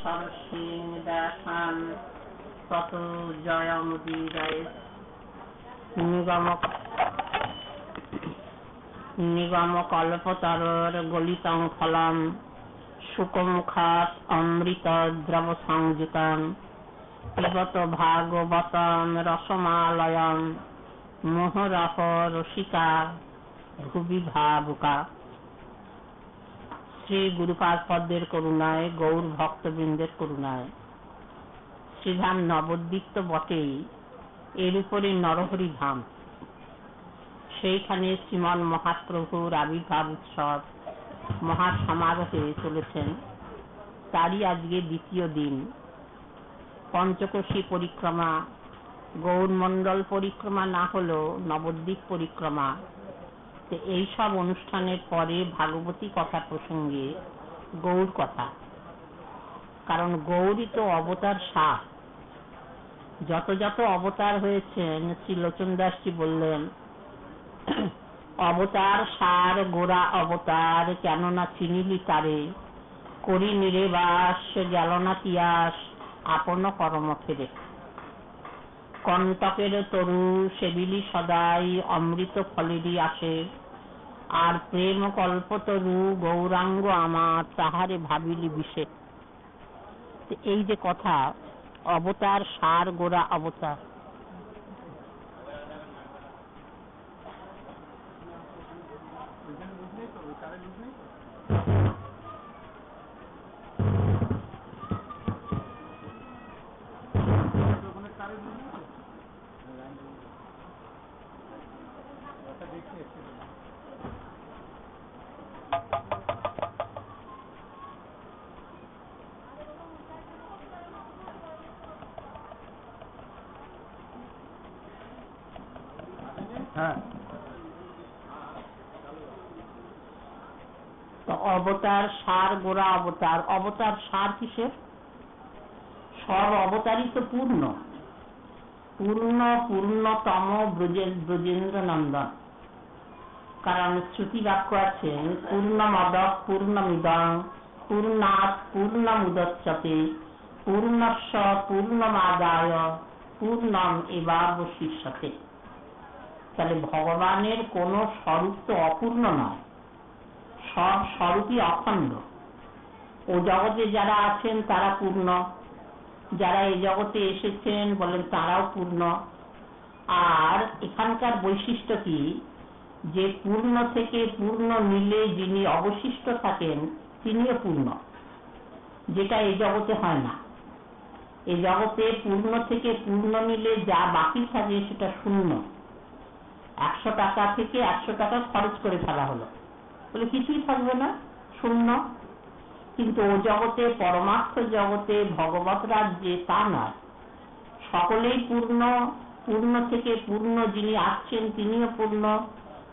সরস্বীং দেখান তত জয়মুদীরয়ে। নিগম কল্পতরর গলিতং ফলম শুকমুখাৎ অমৃত দ্রব সংযুতম পিবত ভাগবতম রসমালয়ম মোহরহ রসিকা ভুবি ভাবুকা। শ্রী গুরুপাদ পদ্মের করুণায়, গৌর ভক্তবৃন্দের করুণায় শ্রীধাম নবদ্বীপ তো বটেই, এর উপরে নরহরি ধাম। সেইখানে শ্রীমন মহাপ্রভুর আবির্ভাব উৎসব মহাসমারোহে চলেছেন। তারই আজকে দ্বিতীয় দিন। পঞ্চকোশী পরিক্রমা, গৌরমণ্ডল পরিক্রমা না হলেও নবদ্বীপ পরিক্রমা। এইসব অনুষ্ঠানের পরে ভাগবতী কথা প্রসঙ্গে গৌর কথা, কারণ গৌরই তো অবতার সার। যত যত অবতার হয়েছেন, শ্রী লোচন দাসজি বললেন, অবতার সার গোরা অবতার, কেননা চিনিলি তারে, করি নিরেবাস গেল না তিয়াস, আপন কর্ম ফেরে। কণ্টকের তরু সেবিলি সদাই, অমৃত ফলেরই আসে, আর প্রেম কল্পতরু গৌরাঙ্গ আমার, তাহারে ভাবিলি বিষে। এই যে কথা, অবতার সার গোরা অবতার, অবতার সার গোরা অবতার। অবতার সার কিসের? সব অবতারই তো পূর্ণ, পূর্ণ পূর্ণতম ব্রজেন্দ্র নন্দন। কারণ শ্রুতি বাক্য আছে, পূর্ণমদ পূর্ণমিদং পূর্ণাৎ পূর্ণমুদচ্যতে পূর্ণস্য পূর্ণমাদায় পূর্ণম এবাবশিষ্যতে। তাহলে ভগবানের কোন স্বরূপ তো অপূর্ণ নয়, সব স্বরূপই অখণ্ড। ও জগতে যারা আছেন তারা পূর্ণ, যারা এই জগতে এসেছেন বলেন তারাও পূর্ণ। আর এখানকার বৈশিষ্ট্য কি, যে পূর্ণ থেকে পূর্ণ মিলে যিনি অবশিষ্ট থাকেন তিনিও পূর্ণ, যেটা এই জগতে হয় না। এই জগতে পূর্ণ থেকে পূর্ণ মিলে যা বাকি থাকে সেটা শূন্য। 100 টাকা থেকে 100 টাকা খরচ করে ফেলা হলো, বলে কিছুই থাকবে না, শূন্য। কিন্তু ও জগতে, পরমার্থ জগতে, ভগবত রাজ্যে তা নয়, সকলেই পূর্ণ। পূর্ণ থেকে পূর্ণ যিনি আসছেন তিনিও পূর্ণ,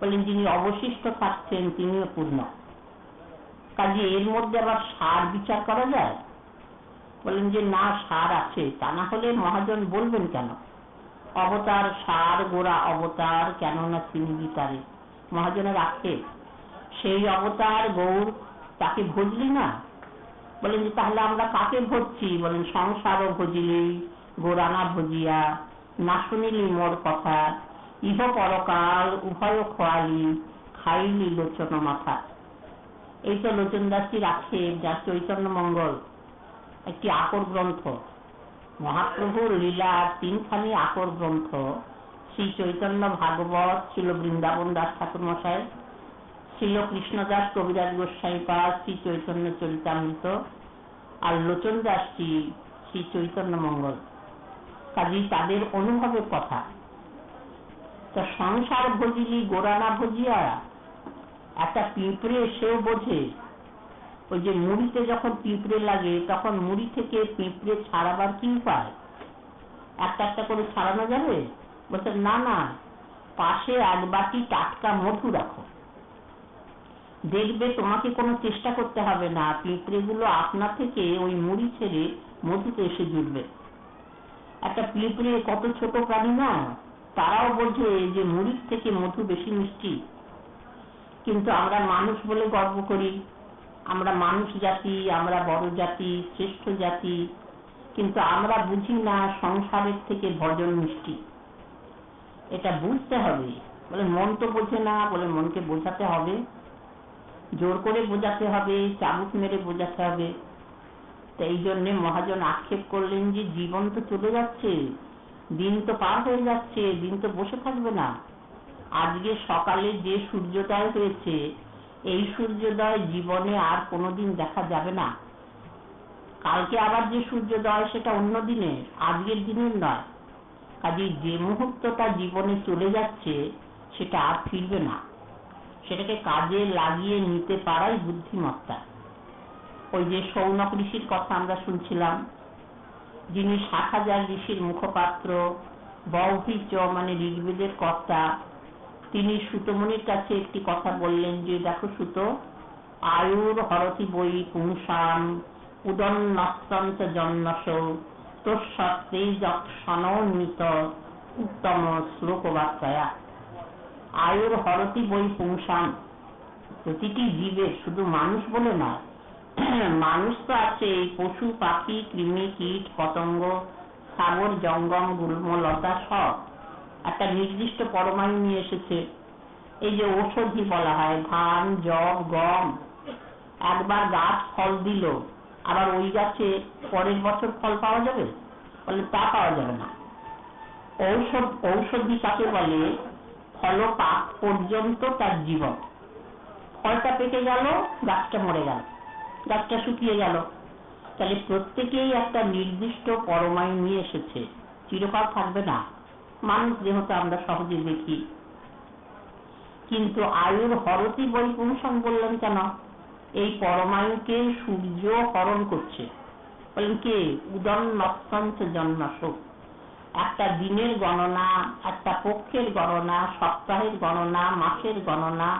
বলেন যিনি অবশিষ্ট থাকছেন তিনিও পূর্ণ। কাজে এর মধ্যে আবার সার বিচার করা যায়? বলেন যে না, সার আছে। তা না হলে মহাজন বলবেন কেন অবতার সার গোরা অবতার, কেননা চিনিলি তারে? মহাজনের আক্ষেপ, সেই অবতার গৌর, তাকে ভজলি না? বলেন যে তাহলে আমরা কাকে ভজছি? বলেন সংসারও ভজিলি গোরানা ভজিয়া, না শুনিলি মোর কথা, ইহ পরকাল উভয় খোয়ালি, খাইলি লোচন মাথা। এই তো লোচন দাসজির আক্ষেপ, যার চৈতন্য মঙ্গল একটি আকর গ্রন্থ। মহাপ্রভুর লীলার 3খানি আকর গ্রন্থ, শ্রী চৈতন্য ভাগবত ছিল বৃন্দাবন দাস ঠাকুর মশাই, ছিল কৃষ্ণদাস কবিরাজ গোস্বামী পাদ শ্রী চৈতন্য চরিতামৃত, আর লোচন দাসজি শ্রী চৈতন্য মঙ্গল। কাজেই তাদের অনুভবের কথা। তা সংসার ভজিলি গোরানা ভজিয়া, একটা পিঁপড়ে সেও বোঝে। ওই যে মুড়িতে যখন পিঁপড়ে লাগে তখন মুড়ি থেকে পিঁপড়ে ছাড়াবার কি উপায়? একটা একটা করে ছাড়ানো যাবে? বলছে না না, পাশে 1 বাটি টাটকা মধু রাখো, দেখবে তোমাকে কোনো চেষ্টা করতে হবে না, পিঁপড়েগুলো আপনা থেকে ওই মুড়ি ছেড়ে মধুতে এসে জুটবে। একটা পিঁপড়ে কত ছোট প্রাণী না, তারাও বোঝে যে মুড়ির থেকে মধু বেশি মিষ্টি। কিন্তু আমরা মানুষ বলে গর্ব করি, আমরা মানুষ জাতি, আমরা বড় জাতি, শ্রেষ্ঠ জাতি, কিন্তু আমরা বুঝি না সংসারের থেকে ভজন মিষ্টি। এটা বুঝতে হবে। বলে মন তো বোঝে না, বলে মনকে বোঝাতে হবে, জোর করে বোঝাতে হবে, চাবুক মেরে বোঝাতে হবে। তো এই জন্যে মহাজন আক্ষেপ করলেন যে জীবন তো চলে যাচ্ছে, দিন তো পার হয়ে যাচ্ছে, দিন তো বসে থাকবে না। আজকে সকালে যে সূর্যোদয় হয়েছে, এই সূর্যোদয় জীবনে আর কোনোদিন দেখা যাবে না। কালকে আবার যে সূর্যোদয় সেটা অন্য দিনের, আজকের দিনের নয়। কাজে যে মুহূর্তটা জীবনে চলে যাচ্ছে সেটা আর ফিরবে না, সেটাকে কাজে লাগিয়ে নিতে পারাই বুদ্ধিমত্তা। ওই যে শৌনক ঋষির কথা আমরা শুনছিলাম, যিনি 60,000 ঋষির মুখপাত্র, বৌভিচ মানে ঋগ্বেদের কর্তা, তিনি সুতমুনির কাছে একটি কথা বললেন যে দেখো সুত, আয়ুর হরতি বই পুংসাম উদন্নস্তন্ত জন্মস তস্যত্তে যৎসনোন্বিত উত্তম শ্লোকবার্তায়া। আয়ুর হরতি বই পুংসাম, প্রতিটি জীবের, শুধু মানুষ বলে না, মানুষ তো আছে, পশু পাখি কৃমি কীট পতঙ্গ সাগর জঙ্গম গুল্মলতা সব একটা নির্দিষ্ট পরমাণু নিয়ে এসেছে। এই যে ঔষধি বলা হয়, ধান যব গম, একবার গাছ ফল দিল, আবার ওই গাছে পরের বছর ফল পাওয়া যাবে? বলে তা পাওয়া যাবে না। ঔষধি কাকে বলে? ফল পাক পর্যন্ত তার জীবন। ফলটা পেকে গেল, গাছটা মরে গেল, গাছটা শুকিয়ে গেল। তাহলে প্রত্যেকেই একটা নির্দিষ্ট পরমায়ু নিয়ে এসেছে, চিরকাল থাকবে না। মানুষ যেহেতু আমরা সহজে দেখি, কিন্তু আয়ুর হরতি বই পুংসাম বললেন কেন? এই পরমায়ুকে সূর্য হরণ করছে। বলেন কে? উদন্নস্তন্ত জন্মাসক। একটা দিনের গণনা, একটা পক্ষের গণনা, সপ্তাহের গণনা, মাসের গণনা,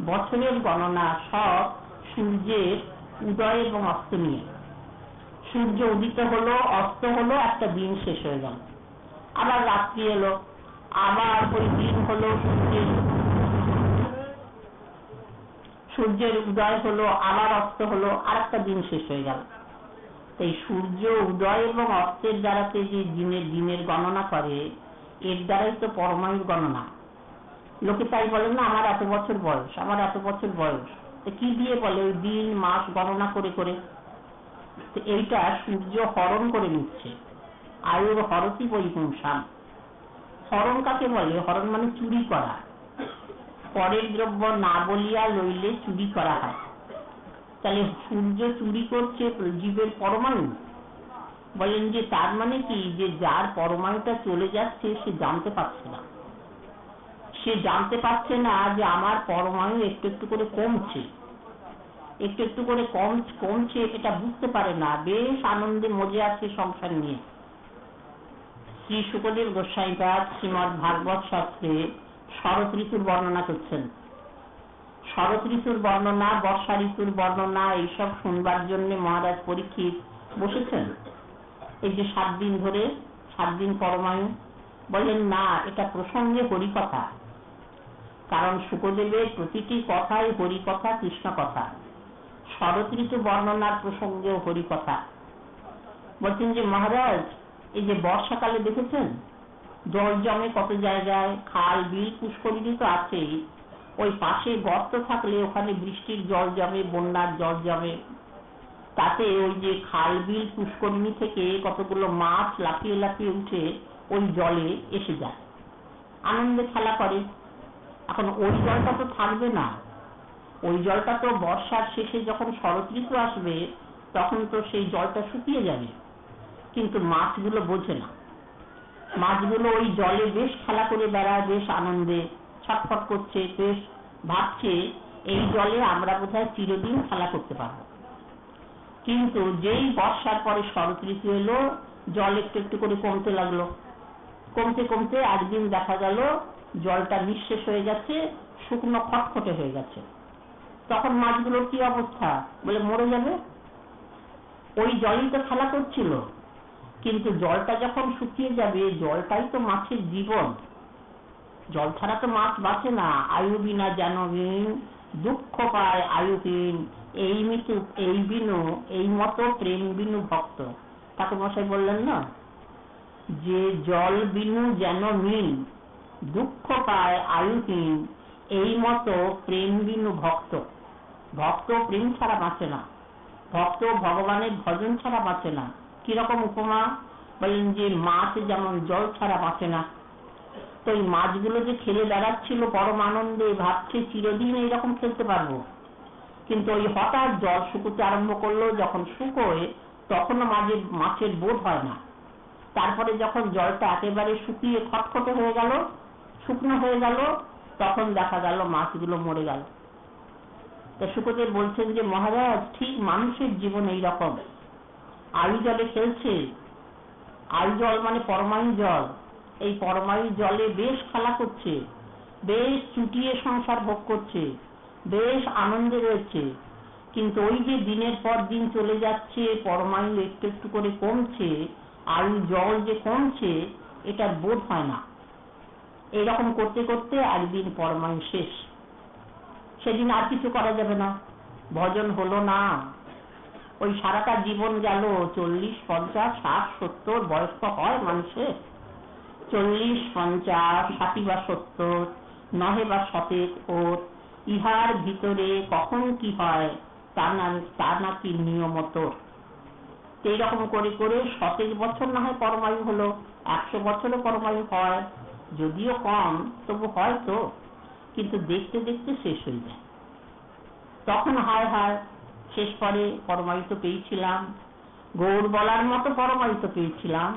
বছরের গণনা সব সূর্যের উদয় এবং অস্ত নিয়ে। সূর্য উদিত হলো, অস্ত হলো, একটা দিন শেষ হয়ে গেল, আবার রাত্রি এলো, আবার ওই দিন হলো, সূর্যের উদয় হলো, আবার অস্ত হলো, আর একটা দিন শেষ হয়ে গেল। এই সূর্য উদয় এবং অস্তের দ্বারাতে যে দিনের গণনা করে, এর দ্বারাই তো পরমায়ুর গণনা। লোকে তাই বলেন না আমার এত বছর বয়স, আমার এত বছর বয়স, কি দিয়ে বলে? ওই দিন মাস গণনা করে করে। এইটা সূর্য হরণ করে নিচ্ছে। আয়ুর হরতি বই পুংসাম। হরণ কাকে বলে? হরণ মানে চুরি করা। পরের দ্রব্য না বলিয়া লইলে চুরি করা হয়। তাহলে সূর্য চুরি করছে জীবের পরমাণু। বলেন যে তার মানে কি? যে যার পরমাণুটা চলে যাচ্ছে সে জানতে পারছে না, সে জানতে পারছে না যে আমার পরমাণু একটু একটু করে কমছে, একটু একটু করে কমছে, এটা বুঝতে পারে না। বেশ আনন্দে মজে আছে সংসার নিয়ে। শ্রী শুকদেব গোস্বামীপাদ শ্রীমদ্ ভাগবত শাস্ত্রে শরৎ ঋতুর বর্ণনা করছেন। শরৎ ঋতুর বর্ণনা, বর্ষা ঋতুর বর্ণনা, এইসব শুনবার জন্য মহারাজ পরীক্ষিত বসেছেন। এই যে 7 দিন ধরে, 7 দিন পরমায়ু। বলেন না, এটা প্রসঙ্গে হরিকথা। কারণ শুকদেবের প্রতিটি কথাই হরিকথা, কৃষ্ণ কথা। শরৎ ঋতু বর্ণনার প্রসঙ্গেও হরিকথা। বলছেন যে মহারাজ, এই যে বর্ষাকালে দেখেছেন জল জমে কত জায়গায়, খাল বিল পুষ্করিণী তো আছেই, ওই পাশে গর্ত থাকলে ওখানে বৃষ্টির জল জমে, বন্যার জল জমে, তাতে ওই যে খাল বিল পুষ্করিণী থেকে কতগুলো মাছ লাফিয়ে লাফিয়ে উঠে ওই জলে এসে যায়, আনন্দে খেলা করে। এখন ওই জলটা তো থাকবে না, ওই জলটা তো বর্ষার শেষে যখন শরৎ ঋতু আসবে তখন তো সেই জলটা শুকিয়ে যাবে। কিন্তু মাছগুলো বোঝে না, মাছগুলো ওই জলে বেশ খেলা করে বেড়ায়, বেশ আনন্দে ছটফট করছে, বেশ ভাবছে এই জলে আমরা বোধহয় চিরদিন খেলা করতে পারবো। কিন্তু যেই বর্ষার পরে শরৎ ঋতু এলো, জল একটু একটু করে কমতে লাগলো, কমতে কমতে একদিন দেখা গেল জলটা নিঃশেষ হয়ে গেছে, শুকনো খটখটে হয়ে গেছে। তখন মাছগুলোর কি অবস্থা? বলে মরে যাবে। ওই জলই তো খেলা করছিল, কিন্তু জলটা যখন শুকিয়ে যাবে, জলটাই তো মাছের জীবন, জল ছাড়া তো মাছ বাঁচে না। আয়ু বিনা জানবীন দুঃখ পায় আয়ুহীন এই মতো প্রেম বিনু ভক্ত। ঠাকুর মশাই বললেন না যে জল বিনু যেন মিন, দুঃখ পায় আয়ুহীন এই মতো প্রেম বিনু ভক্ত। ভক্ত প্রেম ছাড়া বাঁচে না, ভক্ত ভগবানের ভজন ছাড়া বাঁচে না। কিরকম উপমা বলেন যে মাছ যেমন জল ছাড়া বাঁচে না। তো এই মাছগুলো যে খেলে বেড়াচ্ছিল পরম আনন্দে, ভাবছে চিরদিন এইরকম খেলতে পারবো, কিন্তু ওই হঠাৎ জল শুকোতে আরম্ভ করলো, যখন শুকোয় তখনও মাছের বোধ হয় না। তারপরে যখন জলটা একেবারে শুকিয়ে খটখটে হয়ে গেল, শুকনো হয়ে গেল, তখন দেখা গেল মাছগুলো মরে গেল। তা শুকোতে বলছেন যে মহারাজ ঠিক মানুষের জীবন এইরকম, আয়ু জলে খেলছে। আয়ু জল মানে পরমায়ু জল, এই পরমায়ু জলে বেশ খেলা করছে, বেশ চুটিয়ে সংসার ভোগ করছে, বেশ আনন্দে রয়েছে, কিন্তু ওই যে দিনের পর দিন চলে যাচ্ছে, পরমায়ু একটু একটু করে কমছে, আয়ু জল যে কমছে এটার বোধ হয় না। এইরকম করতে করতে একদিন পরমায়ু শেষ, সেদিন আর কিছু করা যাবে না, ভজন হলো না। ওই সারাটা জীবন গেল, 40, 50, 60, 70 বয়স তো হয় মানুষের, 40, 50, 60 বা 70, নহে বা শতেক ওর, ইহার ভিতরে কখন কি হয় তা নাকি নিয়মত। এইরকম করে করে শতেক বছর না হয় পরমায়ু হলো, 100 বছরও পরমায়ু হয়, যদিও কম তবু হয় তো, কিন্তু দেখতে দেখতে শেষ হয়ে যায়। তখন হায় হায়, শেষ পরে পরমায়ু তো পেয়েছিলাম, গৌর বলার মতো পরমায়ু তো পেয়েছিলাম,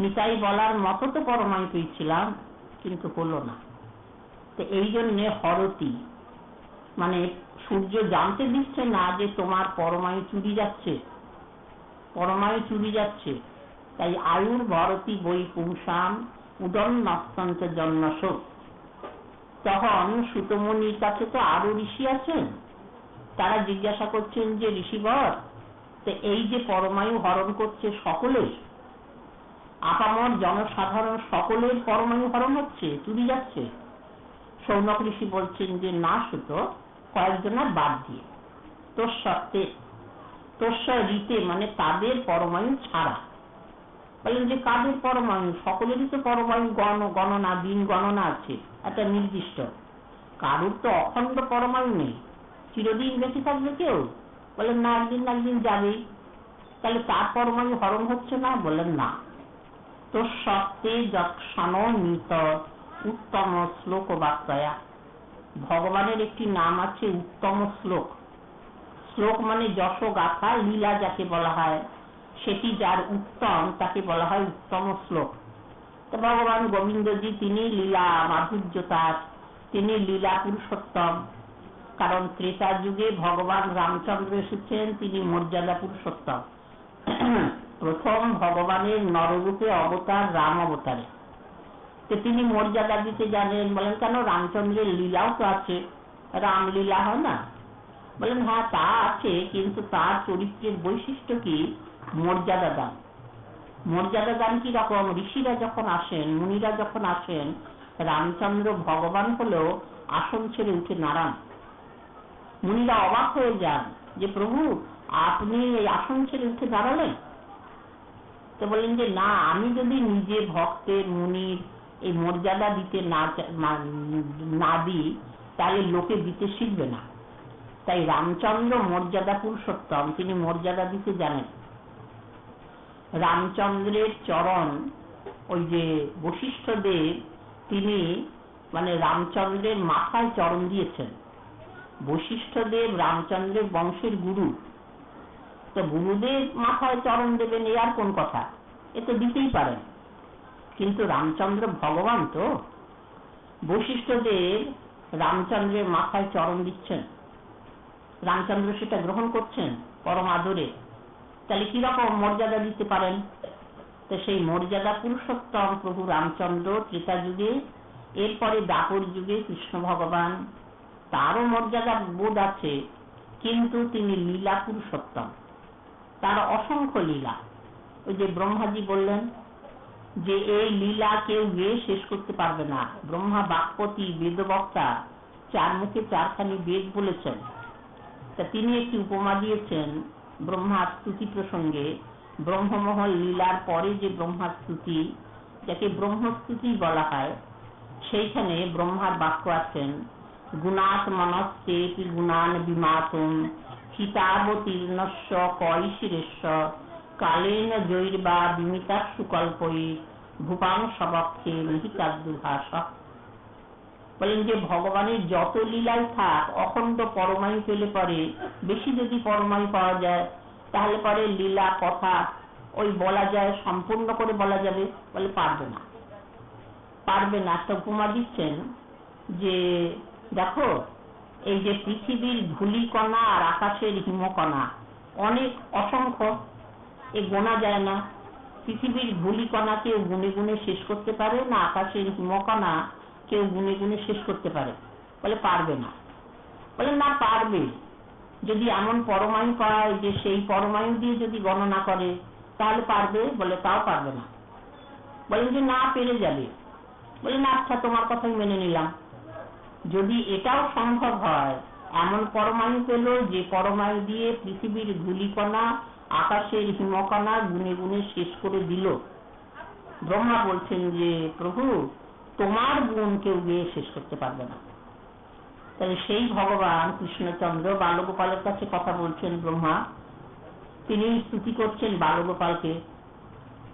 নিতাই বলার মতো তো পরমায়ু পেয়েছিলাম, কিন্তু হলো না। তো এই জন্যে হরতি মানে সূর্য জানতে দিচ্ছে না যে তোমার পরমায়ু চুরি যাচ্ছে, পরমায়ু চুরি যাচ্ছে। তাই আয়ুর ভরতি বই পুংসাম উদন্নস্তন্ত জন্মশোক। তখন সুতমনির কাছে তো আরো ঋষি আছেন, তারা জিজ্ঞাসা করছেন যে ঋষিবর, তো এই যে পরমায়ু হরণ করছে সকলের, আপামর জনসাধারণ সকলের পরমায়ু হরণ হচ্ছে, চুরি যাচ্ছে। সৌনক ঋষি বলছেন যে না, সুত কয়েকজনের বাদ দিয়ে, তোষা রীতে মানে তাদের পরমায়ু ছাড়া। বলেন যে কাদের পরমায়ু? সকলেরই তো পরমায়ু গণনা, দিন গণনা আছে একটা নির্দিষ্ট, কারুর তো অখণ্ড পরমায়ু নেই, চিরদিন বেঁচে থাকবে কেউ? বলেন না, একদিন না একদিন যাবেই। তাহলে তার পরমায়ু হরণ হচ্ছে না? বলেন না। তো সত্যে যৎসন নিত উত্তম শ্লোক বাক্যয়া, ভগবানের একটি নাম আছে উত্তম শ্লোক। শ্লোক মানে যশ গাথা, লীলা যাকে বলা হয়, সেটি যার উত্তম তাকে বলা হয় উত্তম শ্লোক। তো ভগবান গোবিন্দজি তিনি লীলা মাধুর্য তার, তিনি লীলা পুরুষোত্তম। কারণ ত্রেতা যুগে ভগবান রামচন্দ্র এসেছেন, তিনি মর্যাদা পুরুষোত্তম। প্রথম ভগবানের নররূপে অবতার রাম অবতারে, তো তিনি মর্যাদা দিতে জানেন। বলেন কেন? রামচন্দ্রের লীলাও তো আছে, রামলীলা হয় না? বলেন হ্যাঁ তা আছে, কিন্তু তার চরিত্রের বৈশিষ্ট্য কি? মর্যাদা দান। মর্যাদা দান কি রকম? ঋষিরা যখন আসেন, মুনিরা যখন আসেন, রামচন্দ্র ভগবান হলেও আসন ছেড়ে উঠে নাড়ান। মুনিরা অবাক হয়ে যান যে প্রভু আপনি এই আসন ছেড়ে উঠে দাঁড়ালেন। তো বলেন যে না, আমি যদি নিজে ভক্তের মুনির এই মর্যাদা দিতে না দিই তাহলে লোকে দিতে শিখবে না। তাই রামচন্দ্র মর্যাদা পুরুষোত্তম, তিনি মর্যাদা দিতে জানেন। রামচন্দ্রের চরণ, ওই যে বশিষ্ঠদেব, তিনি মানে রামচন্দ্রের মাথায় চরণ দিয়েছেন। বশিষ্ঠদেব রামচন্দ্রের বংশের গুরু, তো গুরুদেব মাথায় চরণ দেবেন এ আর কোন কথা? এ তো দিতেই পারেন, কিন্তু রামচন্দ্র ভগবান তো। বশিষ্ঠদেব রামচন্দ্রের মাথায় চরণ দিচ্ছেন, রামচন্দ্র সেটা গ্রহণ করছেন পরম আদরে, তাহলে কিরকম মর্যাদা দিতে পারেন? তো সেই মর্যাদা পুরুষোত্তম প্রভু রামচন্দ্র ত্রেতা যুগে, এরপরে দ্বাপর যুগে কৃষ্ণ ভগবান, তারও মর্যাদা বোধ আছে, কিন্তু তিনি লীলা পুরুষোত্তম, তার অসংখ্য লীলা। ওই যে ব্রহ্মাজি বললেন যে এই লীলা কেউ গিয়ে শেষ করতে পারবে না। ব্রহ্মা বাক্পতি, বেদবক্তা, চার মুখে চারখানি বেদ বলেছেন। তা তিনি একটি উপমা দিয়েছেন ব্রহ্মার স্তুতি প্রসঙ্গে। ব্রহ্মমহল লীলার পরে যে ব্রহ্মার স্তুতি, যাকে ব্রহ্মস্তুতি বলা হয়, সেইখানে ব্রহ্মার বাক্য আছেন, গুণাৎ মনস্তেপি গুণান বিমাতুম হিতাবতীর্ণস্য কৈশিরেশ্ব কালেন জৈর্বা বিমিতার সুকল্পই ভূপাং সবক্ষে নিহিতাদ্দুভাষ। বলেন যে ভগবানের যত লীলাই থাক, অখণ্ড পরমায়ু পেলে পরে, বেশি যদি পরমায়ু পাওয়া যায় তাহলে পরে লীলা কথা ওই বলা যায়, সম্পূর্ণ করে বলা যাবে? বলে পারবে না, পারবে না। একটা উপমা দিচ্ছেন যে দেখো, এই যে পৃথিবীর ধূলিকণা আর আকাশের হিমকণা অনেক অসংখ্য, এ গোনা যায় না। পৃথিবীর ধূলিকণা কেউ গুনে গুনে শেষ করতে পারে না, আকাশের হিমকণা কেউ গুনে গুনে শেষ করতে পারে? বলে পারবে না। বলে না, পারবে। যদি এমন পরমায়ু পায় যে সেই পরমায়ু দিয়ে যদি গণনা করে তাহলে পারবে? বলে তাও পারবে না। বলেন যে না, পেরে যাবে। বলে না, আচ্ছা তোমার কথাই মেনে নিলাম। যদি এটাও সম্ভব হয়, এমন পরমায়ু পেল যে পরমায়ু দিয়ে পৃথিবীর ধূলিকণা আকাশের হিমকণা গুনে গুনে শেষ করে দিল, ব্রহ্মা বলছেন যে প্রভু, তোমার গুণ কেউ গিয়ে শেষ করতে পারবে না। তাহলে সেই ভগবান কৃষ্ণচন্দ্র বালগোপালের কাছে কথা বলছেন ব্রহ্মা, তিনি স্তুতি করছেন বালগোপালকে।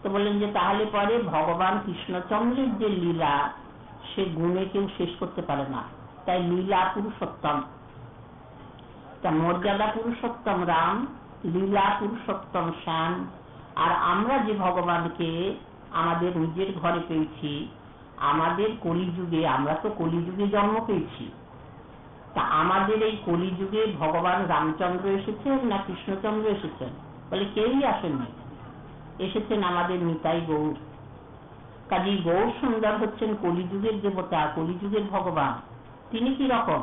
তো বললেন যে তাহলে পরে ভগবান কৃষ্ণচন্দ্রের যে লীলা, সে গুণে কেউ শেষ করতে পারে না। তাই লীলা পুরুষোত্তম, তা মর্যাদা পুরুষোত্তম রাম, লীলা পুরুষোত্তম শ্যাম। আর আমরা যে ভগবানকে আমাদের নিজের ঘরে পেয়েছি, আমাদের কলিযুগে, আমরা তো কলিযুগে জন্ম পেয়েছি, তা আমাদের এই কলিযুগে ভগবান রামচন্দ্র এসেছেন না কৃষ্ণচন্দ্র এসেছেন? বলে কেউই আসেননি, এসেছেন আমাদের নিতাই গৌর। কাজী গৌর সুন্দর হচ্ছেন কলিযুগের দেবতা, কলিযুগের ভগবান। তিনি কি রকম?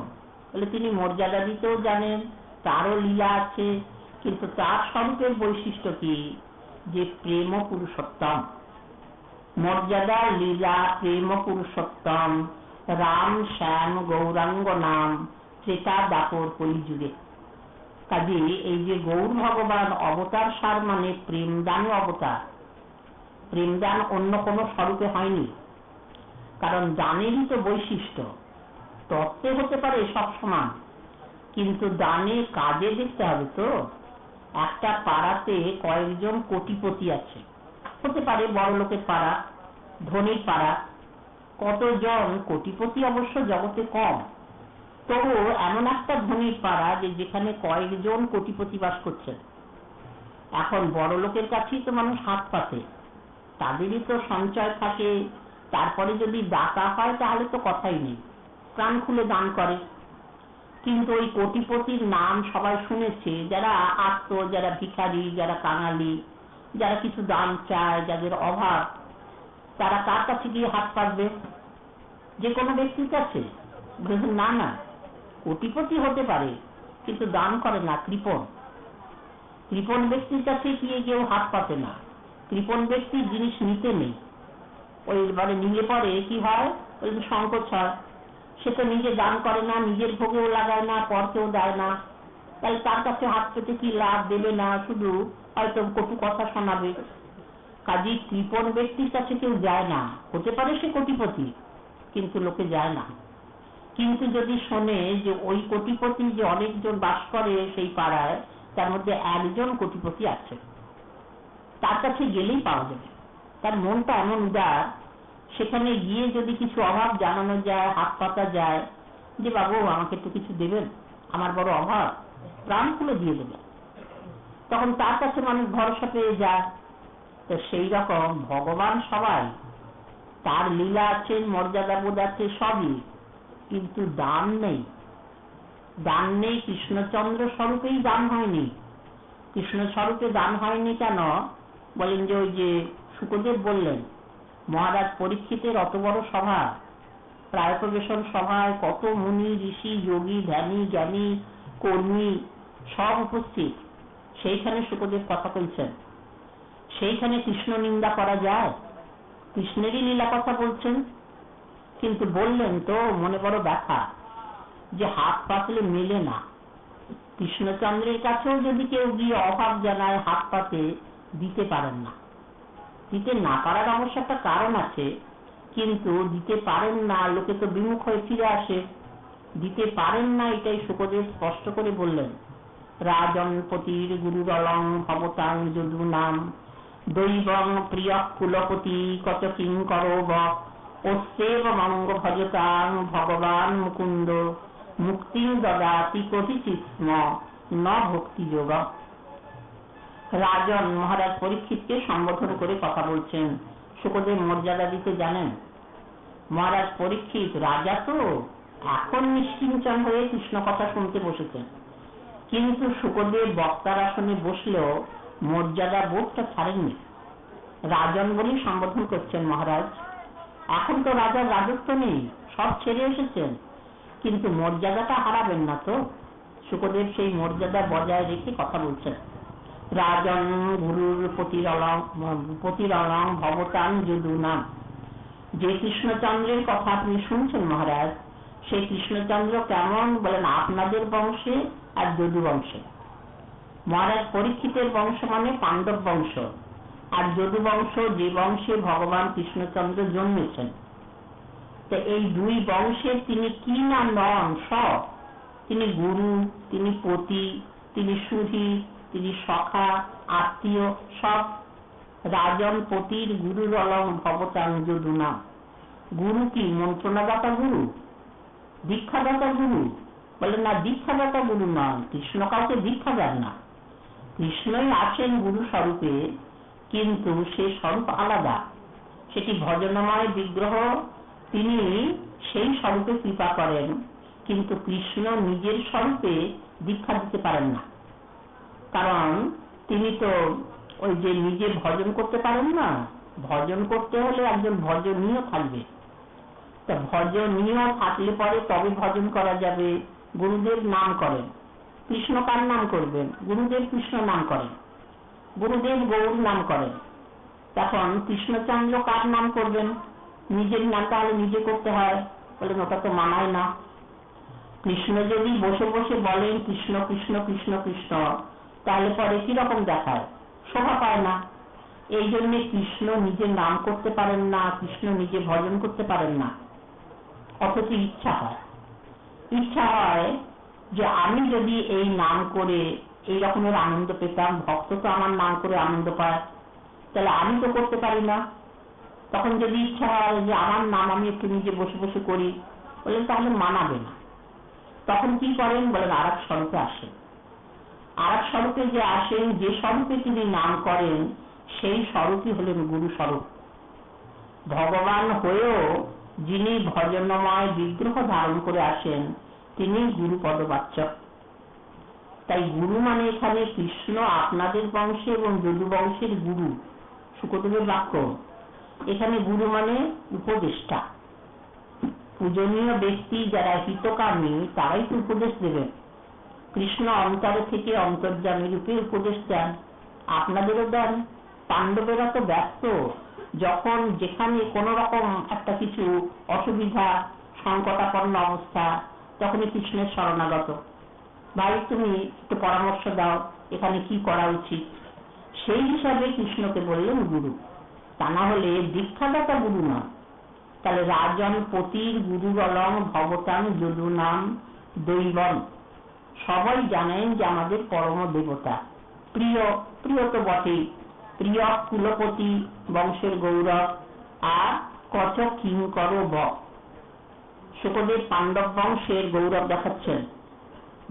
বলে তিনি মর্যাদা দিতেও জানেন, তারও লীলা আছে, কিন্তু তার স্বরূপের বৈশিষ্ট্য কি? যে প্রেম পুরুষোত্তম। মর্যাদা, লীলা, প্রেম পুরুষোত্তম, রাম শ্যাম গৌরাঙ্গ নাম, ত্রেতা দাপর কলিযুগে। কাজে এই যে গৌর ভগবান অবতার সার, মানে প্রেমদান অবতার। প্রেমদান অন্য কোনো স্বরূপে হয়নি, কারণ দানেরই তো বৈশিষ্ট্য। তত্ত্বে হতে পারে সব সমান, কিন্তু দানে কাজে দেখতে হবে। তো একটা পাড়াতে কয়েকজন কোটিপতি আছে, হতে পারে বড় লোকের পাড়া, ধনীর পাড়া, কতজন কোটিপতি অবশ্য জগতে কম, তবু এমন একটা ধনীর পাড়া যে যেখানে কয়েকজন কোটিপতি বাস করছেন। এখন বড় লোকের কাছেই তো মানুষ হাত পাতে, তাদেরই তো সঞ্চয় থাকে, তারপরে যদি দাতা হয় তাহলে তো কথাই নেই, প্রাণ খুলে দান করে। কিন্তু ওই কোটিপতির নাম সবাই শুনেছে, যারা আত্ম, যারা ভিখারি, যারা কাঙালি, যারা কিছু দান চায়, যাদের অভাব, তারা কার কাছে গিয়ে হাত পাতবে? যে কোনো ব্যক্তির কাছে? না না, কোটিপতি হতে পারে কিন্তু দান করে না, কৃপণ। কৃপণ ব্যক্তির কাছে গিয়ে কেউ হাত পাতে না। কৃপণ ব্যক্তির জিনিস নিতে নেই, ওই মানে নিলে পরে কি হয়, ওই সংকোচ হয়। সে তো নিজে দান করে না, নিজের ভোগেও লাগায় না, পরকেও দেয় না, তাহলে তার কাছে হাত পেতে কি লাভ? দেবে না, শুধু হয়তো কটু কথা শোনাবে। কাজী কৃপণ ব্যক্তির কাছে কেউ যায় না। হতে পারে সে কোটিপতি, কিন্তু লোকে যায় না। কিন্তু যদি শোনে যে ওই কোটিপতি যে অনেকজন বাস করে সেই পাড়ায়, তার মধ্যে একজন কোটিপতি আছে, তার কাছে গেলেই পাওয়া যাবে। তার মনটা এমন উদার, সেখানে গিয়ে যদি কিছু অভাব জানানো যায়, হাত পাতা যায়, যে বাবু আমাকে একটু কিছু দেবেন, আমার বড় অভাব, প্রাণ খুলে দিয়ে দেবে, তখন তার কাছে মানুষ ভরসা পেয়ে যায়। তো সেই রকম ভগবান সবাই, তার লীলা আছে, মর্যাদা বোধ আছে সবই, কিন্তু দান নেই। দান নেই, কৃষ্ণচন্দ্র স্বরূপেই দান হয়নি। কৃষ্ণ স্বরূপে দান হয়নি কেন? বলেন যে ওই যে শুকদেব বললেন, মহারাজ পরীক্ষিতের অত বড় সভা, প্রায়োপবেশন সভায় কত মুনি ঋষি যোগী ধ্যানী জ্ঞানী কর্মী সব উপস্থিত, সেইখানে শুকদেব কথা বলছেন, সেইখানে কৃষ্ণ নিন্দা করা যায়? কৃষ্ণেরই লীলা কথা বলছেন, কিন্তু বললেন তো মনে বড় ব্যথা, যে হাত পাতলে মেলে না। কৃষ্ণচন্দ্রের কাছেও যদি কেউ গিয়ে অভাব জানায়, হাত পাতে দিতে পারেন না। দিতে না পারার অবশ্য একটা কারণ আছে, কিন্তু দিতে পারেন না, লোকে তো বিমুখ হয়ে ফিরে আসে। দিতে পারেন না, এটাই শুকদেব স্পষ্ট করে বললেন। রাজনপতির গুরুরলং ভবতাং যদু নাম দৈবং প্রিয় কুলপতি কত কিঙ্কর ওস্তেব মঙ্গ ভজতাং ভগবান মুকুন্দ মুক্তি দদাতি কহিচিৎ স্ম ন ভক্তি যোগ। রাজন মহারাজ পরীক্ষিতকে সম্বোধন করে কথা বলছেন। শুকদেব মর্যাদা দিতে জানেন। মহারাজ পরীক্ষিত রাজা তো এখন নিশ্চিঞ্চন হয়ে কৃষ্ণ কথা শুনতে বসেছেন, কিন্তু শুকদেব বক্তার আসনে বসলেও মর্যাদা বোধটা ছাড়েননি। রাজন বলেই সম্বোধন করছেন। মহারাজ, এখন তো রাজার রাজত্ব নেই, সব ছেড়ে এসেছেন, কিন্তু মর্যাদাটা হারাবেন না তো। শুকদেব সেই মর্যাদা বজায় রেখে কথা বলছেন। রাজন গুরুর পতিরলং ভবতাং যদু নাম। যে কৃষ্ণচন্দ্রের কথা আপনি শুনছেন মহারাজ, সেই কৃষ্ণচন্দ্র কেমন বলেন? আপনাদের বংশে আর যদু বংশে। মহারাজ পরীক্ষিতের বংশ মানে পাণ্ডব বংশ, আর যদু বংশ যে বংশে ভগবান কৃষ্ণচন্দ্র জন্মেছেন। তো এই দুই বংশের তিনি কি না নন সব। তিনি গুরু, তিনি পতি, তিনি সুধী, তিনি সখা, আত্মীয়, সব। রাজন পতির গুরুর অলং ভবতাং যদু নাম। গুরু কি মন্ত্রণাদাতা গুরু, দীক্ষাদাতা গুরু? বলেন না, দীক্ষাদাতা গুরু নন। কৃষ্ণ কাউকে দীক্ষা দেন না। কৃষ্ণই আছেন গুরু স্বরূপে, কিন্তু সে স্বরূপ আলাদা। সেটি ভজনময় বিগ্রহ, তিনি সেই স্বরূপে কৃপা করেন, কিন্তু কৃষ্ণ নিজের স্বরূপে দীক্ষা দিতে পারেন না। কারণ তিনি তো ওই যে নিজে ভজন করতে পারেন না। ভজন করতে হলে একজন ভজনীয় থাকবে। তা ভজনীয় থাকলে পরে তবে ভজন করা যাবে। গুরুদেব নাম করেন, কৃষ্ণ কার নাম করবেন? গুরুদেব কৃষ্ণ নাম করেন, গুরুদেব গৌর নাম করেন। তখন কৃষ্ণচন্দ্র কার নাম করবেন? নিজের নাম তাহলে নিজে করতে হয়। বলেন ওটা তো মানায় না। কৃষ্ণ যদি বসে বসে বলেন কৃষ্ণ কৃষ্ণ কৃষ্ণ কৃষ্ণ, তাহলে পরে কিরকম দেখায়? শোভা পায় না। এই জন্য কৃষ্ণ নিজে নাম করতে পারেন না, কৃষ্ণ নিজে ভজন করতে পারেন না। অথচ ইচ্ছা হয়, ইচ্ছা হয় যে আমি যদি এই নাম করে এই রকমের আনন্দ পেতাম, ভক্ত তো আমার নাম করে আনন্দ পায়, তাহলে আমি তো করতে পারি না। তখন যদি ইচ্ছা হয় যে আমার নাম আমি একটু নিজে বসে বসে করি, বললেন তাহলে মানাবে না। তখন কি করেন? বলেন আর এক স্বরূপে আসেন। আর এক স্বরূপে যে আসেন, যে স্বরূপে তিনি নাম করেন, সেই স্বরূপই হলেন গুরু স্বরূপ। ভগবান হয়েও যিনি ভজনময় বিগ্রহ ধারণ করে আসেন, তিনি গুরু পদবাচ্যক। তাই গুরু মানে এখানে কৃষ্ণ আপনাদের বংশে এবং যদু বংশের গুরু। শুকদেবের বাক্য। এখানে গুরু মানে উপদেষ্টা। পূজনীয় ব্যক্তি যারা হিতকামী, তারাই তো উপদেশ দেবেন। কৃষ্ণ অন্তরে থেকে অন্তর্যামী রূপে উপদেশ দেন, আপনাদেরও দেন। পাণ্ডবেরা তো ব্যস্ত, যখন যেখানে কোন রকম একটা কিছু অসুবিধা, সংকটাপন্ন অবস্থা, তখনই কৃষ্ণের শরণাগত। ভাই তুমি একটু পরামর্শ দাও, এখানে কি করা উচিত। সেই হিসাবে কৃষ্ণকে বললেন গুরু। তা না হলে দীক্ষাদাতা গুরু নয়। তাহলে রাজন পতির গুরু অলং ভবতাং যদু নাম দৈবম। সবাই জানেন যে আমাদের পরম দেবতা, প্রিয়, প্রিয় তো বটেই, প্রিয় কুলপতি বংশের গৌরব, আর কত কিঙ্কর বক। শুকদেব পাণ্ডব বংশের গৌরব দেখাচ্ছেন।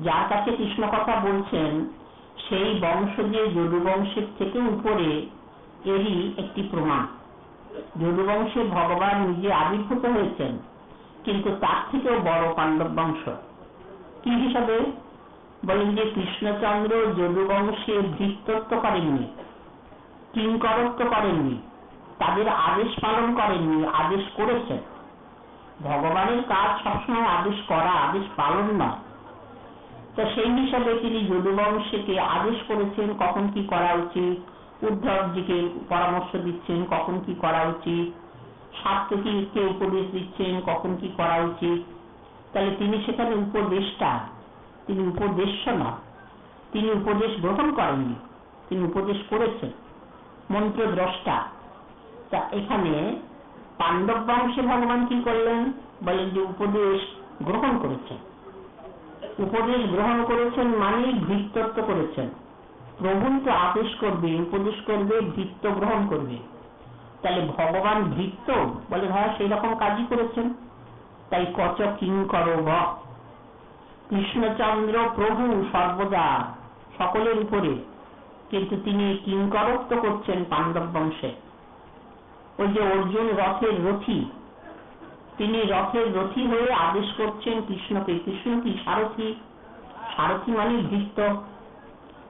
যার কাছে কৃষ্ণ কথা বলছেন, সেই বংশ যে যদু বংশের থেকে উপরে, এরই একটি প্রমাণ। যদু বংশে ভগবান নিজে আবির্ভূত হয়েছেন, কিন্তু তার থেকেও বড় পাণ্ডব বংশ। কি হিসাবে? বলেন যে কৃষ্ণচন্দ্র যদু বংশে ভৃত্যত্ব করেননি, কিঙ্করত্ব করেননি, তাদের আদেশ পালন করেননি, আদেশ করেছেন। ভগবানের কাজ সবসময় আদেশ করা, আদেশ পালন নয়। তো সেই হিসাবে তিনি যদু বংশকে আদেশ করেছেন কখন কি করা উচিত, উদ্ধবজিকে পরামর্শ দিচ্ছেন কখন কি করা উচিত, সাত্যকীকে উপদেশ দিচ্ছেন কখন কি করা উচিত। তাহলে তিনি সেখানে উপদেষ্টা, তিনি উপদেশ্য না, তিনি উপদেশ গ্রহণ করেননি, তিনি উপদেশ করেছেন, মন্ত্র দ্রষ্টা। তা এখানে পাণ্ডব বংশে ভগবান কি করলেন? বলেন যে উপদেশ গ্রহণ করেছেন। উপদেশ গ্রহণ করেছেন মানে ভৃত্যত্ব করেছেন। প্রভু তো আদেশ করবে, উপদেশ করবে, ভৃত্য গ্রহণ করবে। তাহলে ভগবান ভৃত্য, বলে হ্যাঁ সেই রকম কাজই করেছেন। তাই কচ কিঙ্কর বঃ, কৃষ্ণচন্দ্র প্রভু সর্বদা সকলের উপরে, কিন্তু তিনি কিঙ্করত্ব করছেন পাণ্ডব বংশে। ওই যে অর্জুন রথের রথী, তিনি রথের রথী হয়ে আদেশ করছেন কৃষ্ণকে। কৃষ্ণ কি সারথী? সারথী মানে ভৃত্য,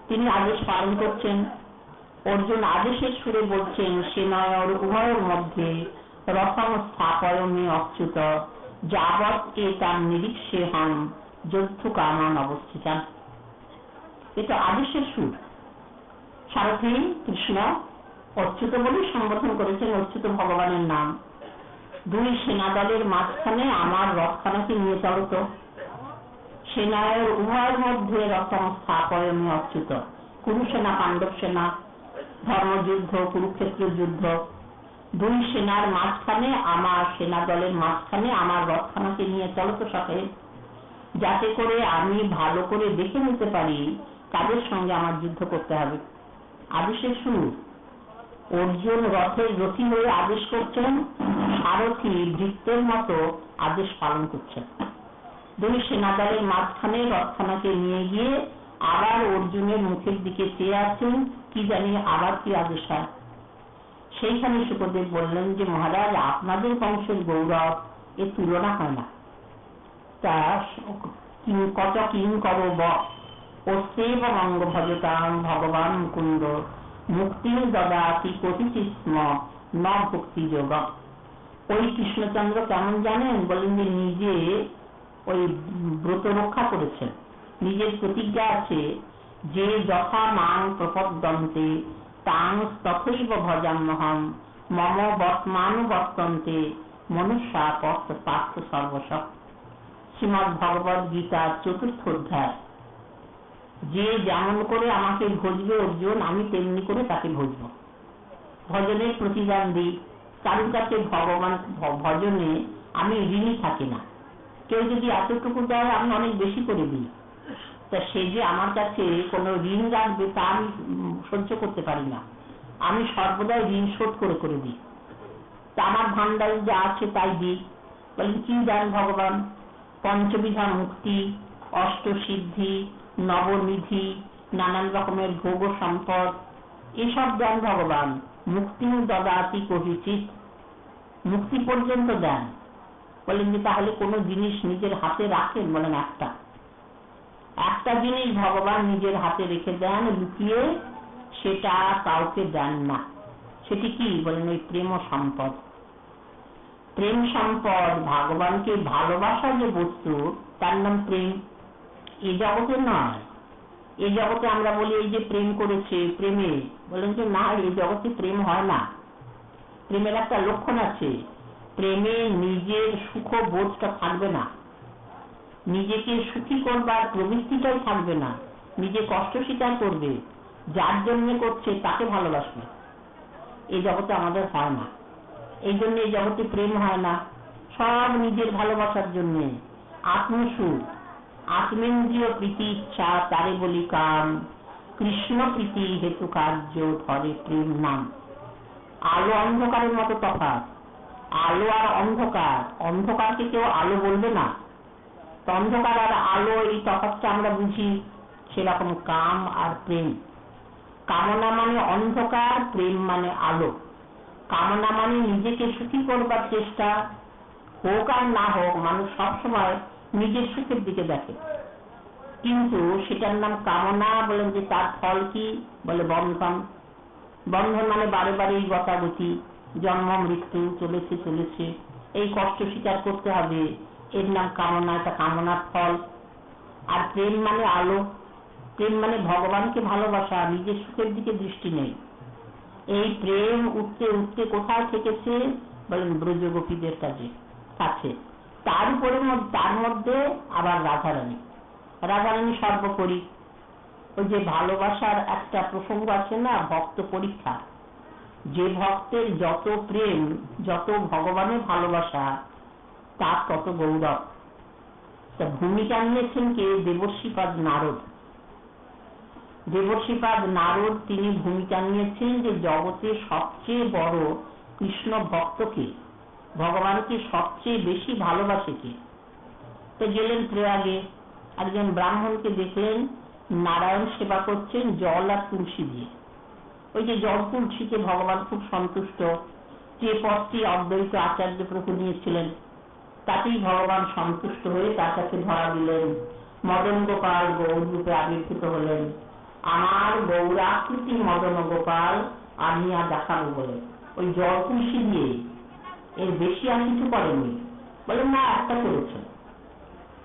তিনি আদেশ পালন করছেন। অর্জুন আদেশের সুরে বলছেন সেনায়র উভয়ের মধ্যে রথম স্থাপয়মে অচ্যুত যাবৎ এতাম নিরীক্ষে হম যদ্ধু কামান অবস্থিতাম। এটা আদেশের সুর। সারথী কৃষ্ণ, অচ্যুত বলে সম্বোধন করেছেন, অচ্যুত ভগবানের নাম। দুই সেনা দলের মাঝখানে আমার রথখানাকে নিয়ে চলো তো। সেনায়র উভয়ের মধ্যে রথম স্থাপয়মে অচ্যুত। কুরু সেনা, পাণ্ডব সেনা, ধর্মযুদ্ধ, কুরুক্ষেত্র যুদ্ধ। দুই সেনার মাঝখানে, আমার সেনা দলের মাঝখানে আমার রথখানাকে নিয়ে চলো তো সাথে, যাতে করে আমি ভালো করে দেখে নিতে পারি কাদের সঙ্গে আমার যুদ্ধ করতে হবে। আদেশের শুরু। অর্জুন রথের রথী হয়ে আদেশ করছেন, সারথী ভৃত্যের মতো আদেশ পালন করছেন। দুই সেনা দলের মাঝখানে রথখানাকে নিয়ে গিয়ে আবার অর্জুনের মুখের দিকে চেয়ে আছেন, কি জানি আবার কি আদেশ হয়। সেইখানে শুকদেব বললেন যে মহারাজ, আপনাদের বংশের গৌরব এ তুলনা হয় না। তা কচ কিঙ্কর বঃ, অস্তেব অঙ্গ ভজতাম ভগবান মুকুন্দ মুক্তির দদাতি কথিচিৎ স্ম ন ভক্তি যোগ। ওই কৃষ্ণচন্দ্র কেমন জানেন? বলেন যে নিজে ওই ব্রত রক্ষা করেছেন, নিজের প্রতিজ্ঞা আছে যে যথা মাং প্রপদ্যন্তে তাং তথৈব ভজাম্যহম মম বর্তমানুবর্তন্তে মনুষ্যা পার্থ সর্বস্ব। শ্রীমদ্ ভগবদ গীতার 4th অধ্যায়। যে যেমন করে আমাকে ভজবে অর্জুন, আমি তেমনি করে তাকে ভজব। ভজনের প্রতিদান দিই। কারোর কাছে ভগবান ভজনে আমি ঋণী থাকি না। কেউ যদি এতটুকু দেয় আমি অনেক বেশি করে দিই। তা সে যে আমার কাছে কোনো ঋণ রাখবে তা আমি সহ্য করতে পারি না। আমি সর্বদাই ঋণ শোধ করে করে দিই। তা আমার ভান্ডারে যা আছে তাই দিই। বলেন কি দেন ভগবান? পঞ্চবিধা মুক্তি, অষ্টসিদ্ধি, নবনিধি, নানান রকমের ভোগ সম্পদ, এসব দেন ভগবান। মুক্তি দদাতি কহিচিৎ, মুক্তি পর্যন্ত দেন। বলেন যে তাহলে কোন জিনিস নিজের হাতে রাখেন? বলেন একটা জিনিস ভগবান নিজের হাতে রেখে দেন লুকিয়ে, সেটা কাউকে দেন না। সেটি কি? বলেন ওই প্রেম সম্পদ। প্রেম সম্পদ, ভগবানকে ভালোবাসা যে বস্তু তার নাম প্রেম। এই জগতে নয়। এই জগতে আমরা বলি এই যে প্রেম করেছে প্রেমে, বলেন যে না, এই জগতে প্রেম হয় না। প্রেমের একটা লক্ষণ আছে, প্রেমে নিজের সুখ বোধটা থাকবে না, নিজেকে সুখী করবার প্রবৃত্তিটাই থাকবে না, নিজে কষ্ট স্বীকার করবে, যার জন্য করছে তাকে ভালোবাসবে। এই জগতে আমাদের হয় না। এই জন্য এই জগতে প্রেম হয় না। সব নিজের ভালোবাসার জন্য। আত্মসুখ, আত্মেন্দ্রিয় প্রীতি ইচ্ছা, তারে বলি কাম, কৃষ্ণ প্রীতি হেতু কার্য ধরে প্রেম নাম। আলো অন্ধকারের মতো তফাৎ। আলো আর অন্ধকার, অন্ধকারকে কেউ আলো বলবে না। অন্ধকার আর আলো, এই তফাৎটা আমরা বুঝি। সেরকম কাম আর প্রেম। কামনা মানে অন্ধকার, প্রেম মানে আলো। কামনা মানে নিজেকে সুখী করবার চেষ্টা, হোক আর না হোক মানুষ সবসময় নিজের সুখের দিকে দেখে, কিন্তু সেটার নাম কামনা। বলেন যে তার ফল কি? বলে বন্ধন। বন্ধন মানে বারে বারে গতাগতি, জন্ম মৃত্যু, চলেছে, এই কষ্ট স্বীকার করতে হবে, এর নাম কামনা। এটা কামনার ফল। আর প্রেম মানে আলো। প্রেম মানে ভগবানকে ভালোবাসা, নিজের সুখের দিকে দৃষ্টি নেই। এই প্রেম উঠতে উঠতে কোথায় থেকেছে? বলেন ব্রজ গোপীদের কাছে। তার মধ্যে আবার রাধারানী সর্বোপরি। ওই যে ভালোবাসার একটা প্রসঙ্গ আছে না, ভক্ত পরীক্ষা, যে ভক্তের যত প্রেম, যত ভগবানের ভালোবাসা, তার তত গৌরব। তা ভূমিকা নিয়েছেন কে? দেবর্ষিপাদ নারদ। তিনি ভূমিকা নিয়েছেন যে জগতে সবচেয়ে বড় কৃষ্ণ ভক্তকে, ভগবানকে সবচেয়ে বেশি ভালোবাসে কে। তো গেলেন প্রয়াগে, একজন ব্রাহ্মণকে দেখলেন নারায়ণ সেবা করছেন জল আর তুলসী দিয়ে। ওই যে জল তুলসীতে ভগবান খুব সন্তুষ্ট, যে পথটি অদ্বৈত আচার্য প্রভু নিয়েছিলেন তাতেই ভগবান সন্তুষ্ট হয়ে তার কাছে ধরা দিলেন। মদন গোপাল গৌর রূপে আবির্ভূত হলেন। আমার গৌরাকৃতি মদন গোপাল আনিয়া দেখাবো বলে ওই জল তুলসী দিয়ে, এর বেশি আর কিছু করেননি। বলেন না, একটা করেছেন।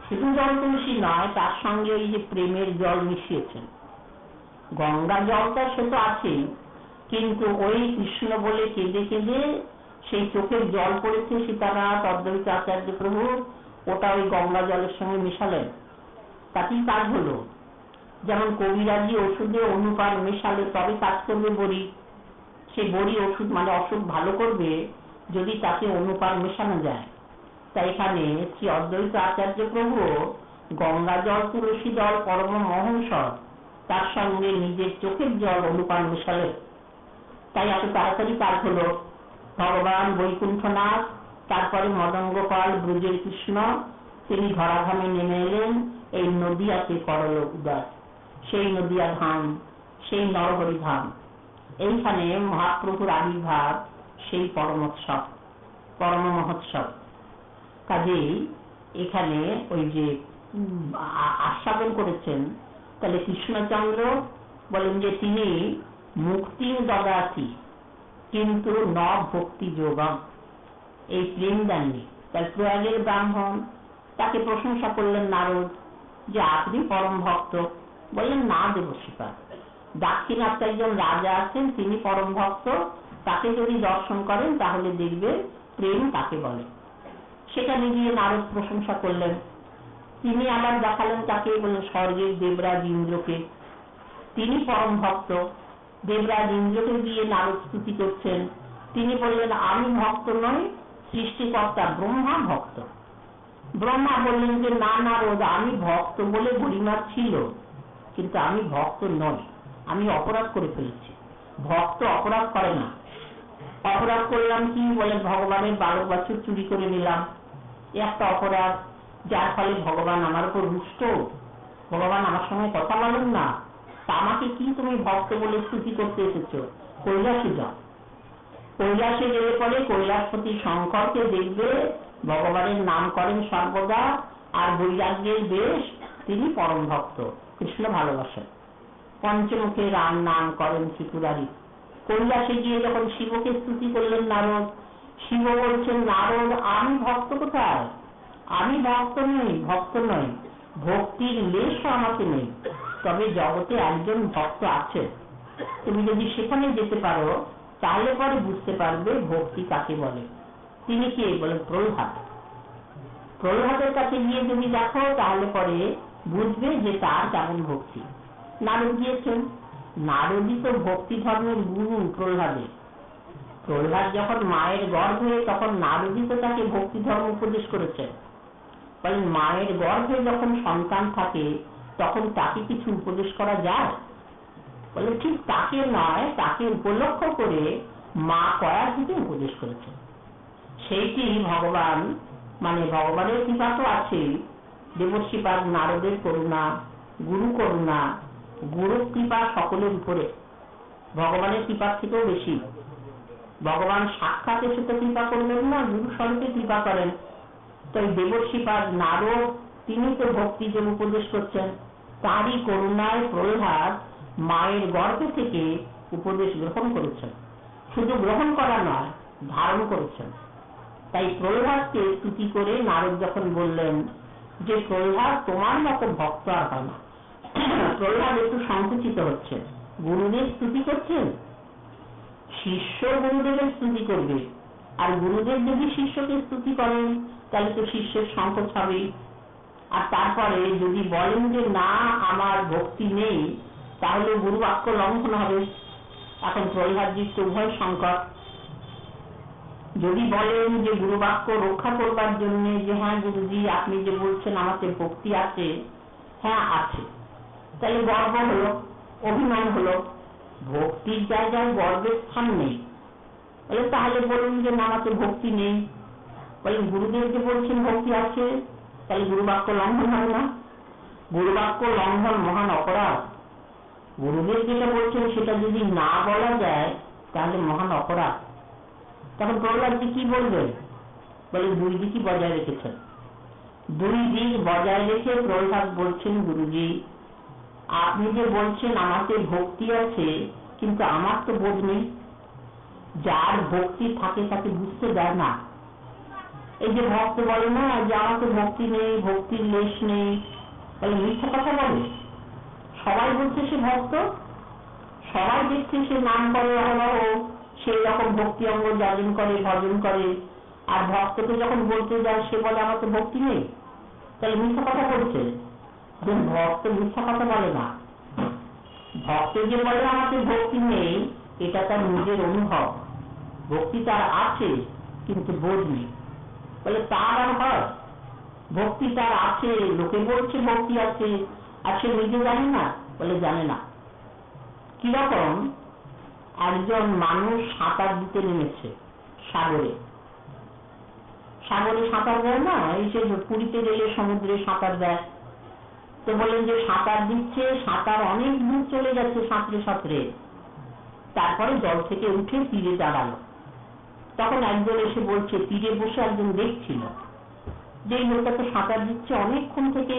শুধু জল তুলসী নয়, তার সঙ্গে ওই যে প্রেমের জল মিশিয়েছেন। গঙ্গা জলটা সে তো আছেই, কিন্তু ওই কৃষ্ণ বলে কেঁদে কেঁদে সেই চোখের জল পড়েছে সীতানাথ অদ্বৈত আচার্য প্রভু, ওটা ওই গঙ্গা জলের সঙ্গে মিশালেন, তাতেই কাজ হলো। যেমন কবিরাজি ওষুধে অনুপান মেশালে তবে কাজ করবে বড়ি, সেই বড়ি ওষুধ মানে অসুখ ভালো করবে যদি তাকে অনুপান মেশানো যায়। তাই এখানে শ্রী অদ্বৈত আচার্য প্রভু গঙ্গা জল তুলসী জল পরম মহৌষধ, তার সঙ্গে নিজের চোখের জল অনুপান মেশালেন, তাই এত তাড়াতাড়ি কাজ হলো। ভগবান বৈকুণ্ঠনাথ, তারপরে মদন গোপাল ব্রজের কৃষ্ণ, তিনি ধরাধামে নেমে এলেন এই নদিয়াতে করল উদয়, সেই নদিয়া ধাম, সেই নরহরি ধাম। এইখানে মহাপ্রভুর আবির্ভাব, সেই পরম মহোৎসব। কাজেই এখানে ওই যে আস্বাদন করেছেন, তাহলে কৃষ্ণচন্দ্র বলেন যে তিনি মুক্তি দদাতি কিন্তু ন ভক্তি যোগম, এই প্রেম দেননি। তাই প্রয়াগের ব্রাহ্মণ তাকে প্রশংসা করলেন নারদ যে আপনি পরম ভক্ত। বললেন না দেবর্ষিপাদ, দাক্ষিণাত্যে একজন রাজা আছেন, তিনি পরম ভক্ত, তাকে যদি দর্শন করেন তাহলে দেখবে প্রেম কাকে বলে। সেখানে গিয়ে নারদ প্রশংসা করলেন। তিনি আবার দেখালেন তাকে, বললেন স্বর্গের দেবরাজ ইন্দ্রকে, তিনি পরম ভক্ত। দেবরাজ ইন্দ্রকে গিয়ে নারদ স্তুতি করছেন। তিনি বললেন আমি ভক্ত নই, সৃষ্টিকর্তা ব্রহ্মা ভক্ত। ব্রহ্মা বললেন যে না নারদ, আমি ভক্ত বলে গরিমা ছিল, কিন্তু আমি ভক্ত নই, আমি অপরাধ করে ফেলেছি। ভক্ত অপরাধ করে না। অপরাধ করলাম কি? বলে ভগবানের 12 বছর চুরি করে নিলাম, একটা অপরাধ, যার ফলে ভগবান আমার উপর রুষ্ট, ভগবান আমার সঙ্গে কথা বলেন না। তা আমাকে কি তুমি ভক্ত বলে স্তুতি করতে এসেছো? কৈলাসে যাও। কৈলাসে গেলে পরে কৈলাসপতি শঙ্করকে দেখবে ভগবানের নাম করেন সর্বদা, আর বৈরাগ্যের বেশ, তিনি পরম ভক্ত, কৃষ্ণ ভালোবাসেন, পঞ্চমুখে রাম নাম করেন ত্রিপুরারি। কৈলাসে গিয়ে যখন শিবকে স্তুতি করলেন নারদ, শিব বলছেন নারদ আমি ভক্ত কোথায়? আমি ভক্ত নই, ভক্তির লেশও আমাকে নেই, তবে জগতে একজন ভক্ত আছে, তুমি যদি সেখানে যেতে পারো তাহলে পরে বুঝতে পারবে ভক্তি কাকে বলে। তিনি কে? বলে প্রহ্লাদ। প্রহ্লাদের কাছে গিয়ে যদি দেখো তাহলে পরে বুঝবে যে তার কেমন ভক্তি। নারদ গিয়েছেন, নারদই তো ভক্তি ধর্মের গুরু প্রহ্লাদের। প্রহ্লাদ যখন মায়ের গর্ভে, তখন নারদই তো তাকে ভক্তি ধর্ম উপদেশ করেছেন। বলেন মায়ের গর্ভে যখন সন্তান থাকে তখন তাকে কিছু উপদেশ করা যায়? বলে ঠিক তাকে নয়, তাকে উপলক্ষ করে মা কয়াধিকে উপদেশ করেছেন। সেইটি ভগবান, মানে ভগবানের কৃপা তো আছেই, দেবর্ষিপাদ নারদের করুণা, গুরু করুণা, গুরু কৃপা সকলের উপরে, ভগবানের কৃপার থেকেও বেশি। ভগবান সাক্ষাৎ এসে তো কৃপা করলেন না, গুরু স্বরূপে কৃপা করেন। তাই দেবর্ষিপাদ নারদ তিনি তো ভক্তি যে উপদেশ করছেন, তারই করুণায় প্রহ্লাদ মায়ের গর্ভে থেকে উপদেশ গ্রহণ করেছেন। শুধু গ্রহণ করা নয়, ধারণ করেছেন। তাই প্রহ্লাদকে স্তুতি করে নারদ যখন বললেন যে প্রহ্লাদ তোমার মতো ভক্ত আর হয় না, প্রহ্লাদ একটু সংকুচিত হচ্ছে, গুরুদেব স্তুতি করছেন, শিষ্য গুরুদেবের স্তুতি করবে, আর গুরুদেব যদি শিষ্যকে স্তুতি করেন তাহলে তো শিষ্যের সংকোচ হবে। আর তারপরে যদি বলেন যে না আমার ভক্তি নেই, তাহলে গুরু বাক্য লঙ্ঘন হবে। এখন প্রহ্লাদজির তো উভয় সংকট। যদি বলেন যে গুরু বাক্য রক্ষা করবার জন্য যে হ্যাঁ গুরুজি আপনি যে বলছেন আমাদের ভক্তি আছে, হ্যাঁ আছে, তাহলে গর্ব হলো, অভিমান হলো। ভক্তির জায়গায় গর্বের স্থান নেই। বলে তাহলে বলুন যে না আমাদের ভক্তি নেই। বলে গুরুদেব যে বলছেন ভক্তি আছে, তাহলে গুরু বাক্য লঙ্ঘন হবে না? গুরু বাক্য লঙ্ঘন মহান অপরাধ। গুরুদেব যেটা বলছেন সেটা যদি না বলা যায় তাহলে মহান অপরাধ। তখন প্রহ্লাদজি কি বলবেন? বলে দুই দিকই বজায় রেখেছেন। দুই দিক বজায় রেখে প্রহ্লাদ বলছেন গুরুজি আপনি যে বলছেন আমাকে ভক্তি আছে, কিন্তু আমার তো বোধ নেই। যার ভক্তি থাকে তাকে বুঝতে দেয় না। এই যে ভক্ত বলে না যে আমাকে ভক্তি নেই, ভক্তির লেশ নেই, বলে মিথ্যা কথা বলে। সবাই বলছে সে ভক্ত, সবাই দেখছে সে নাম করে অহরহ, সেই রকম ভক্তি অঙ্গ যাজন করে, ভজন করে। আর ভক্তকে যখন বলতে যায় সে বলে আমার তো ভক্তি নেই, তাহলে মিথ্যা কথা বলছে। ভক্ত মিথ্যা কথা বলে না। ভক্ত যে বলে আমাকে ভক্তি নেই, এটা তার নিজের অনুভব। ভক্তি তার আছে কিন্তু বোধ নেই। বলে তার আর হয়? ভক্তি তার আছে, লোকে বলছে ভক্তি আছে, আর সে নিজে জানে না। বলে জানে না। কিরকম? একজন মানুষ সাঁতার দিতে নেমেছে সাগরে। সাগরে সাঁতার দেয় না, এই যে পুরীতে গেলে সমুদ্রে সাঁতার দেয়। তো বলেন যে সাঁতার দিচ্ছে, সাঁতার অনেক দূর চলে গেছে সাঁতরে সাঁতরে, তারপরে জল থেকে উঠে তীরে দাঁড়ালো। তখন একজন এসে বলছে, তীরে বসে একজন দেখছিল যে লোকটা তো সাঁতার দিচ্ছে অনেকক্ষণ থেকে,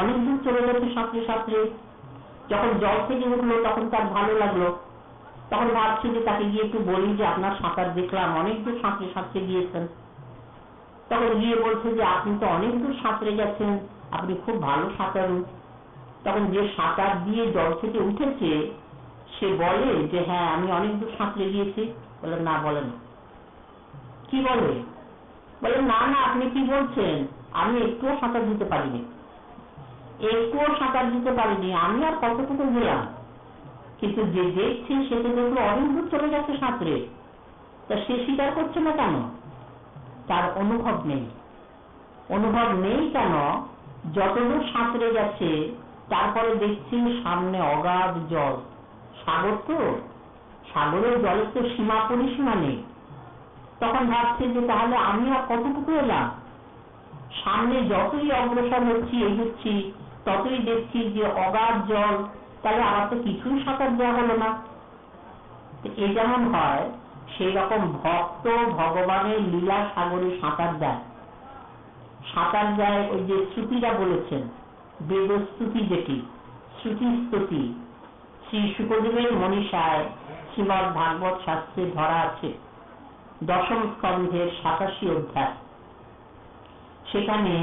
অনেক দূর চলে গেছে সাঁতরে সাঁতরে। যখন জল থেকে উঠলো তখন তার ভালো লাগলো। তখন ভাবছি যে তাকে গিয়ে একটু বলি যে আপনার সাঁতার দেখলাম, অনেক দূর সাঁতরে সাঁতরে গিয়েছেন। তখন গিয়ে বলছে যে আপনি তো অনেক দূর সাঁতরে গেছেন, আপনি খুব ভালো সাঁতারু। তখন যে সাঁতার দিয়ে জল থেকে উঠেছে সে বলে যে হ্যাঁ আমি অনেক দূর সাঁতরে গিয়েছি। বলে না, বলেন কি বলে? বলে না না আপনি কি বলছেন, আমি একটুও সাঁতার দিতে পারিনি, একটুও সাঁতার দিতে পারিনি, আমি আর কতটুকু গেলাম। কিন্তু যে দেখছি সে তো দেখলো অনেক দূর চলে গেছে সাঁতরে, তা সে স্বীকার করছে না কেন? তার অনুভব নেই। অনুভব নেই কেন? যতদূর সাঁতরে গেছে তারপরে দেখছি সামনে অগাধ জল। সাগর তো, সাগরের জলের তো সীমা পরিসীমা নেই। তখন ভাবছে যে তাহলে আমি আর কতটুকু এলাম। সামনে যতই অগ্রসর হচ্ছি এগোচ্ছি ততই দেখছি যে অগাধ জল, তাহলে আমার তো কিছুই সাঁতার দেওয়া হলো না। এ যেমন হয় সেই রকম ভক্ত ভগবানের লীলা সাগরে সাঁতার দেয়। সাঁতার দেয় ওই যে শ্রুতিরা বলেছেন, বেদস্তুতি যেটি, শ্রুতি স্তুতি, শ্রী শুকদেবের মনীষায় শ্রীমদ ভাগবত শাস্ত্রে ধরা আছে, দশম স্কন্ধের ৮৭ অধ্যায়। সেখানে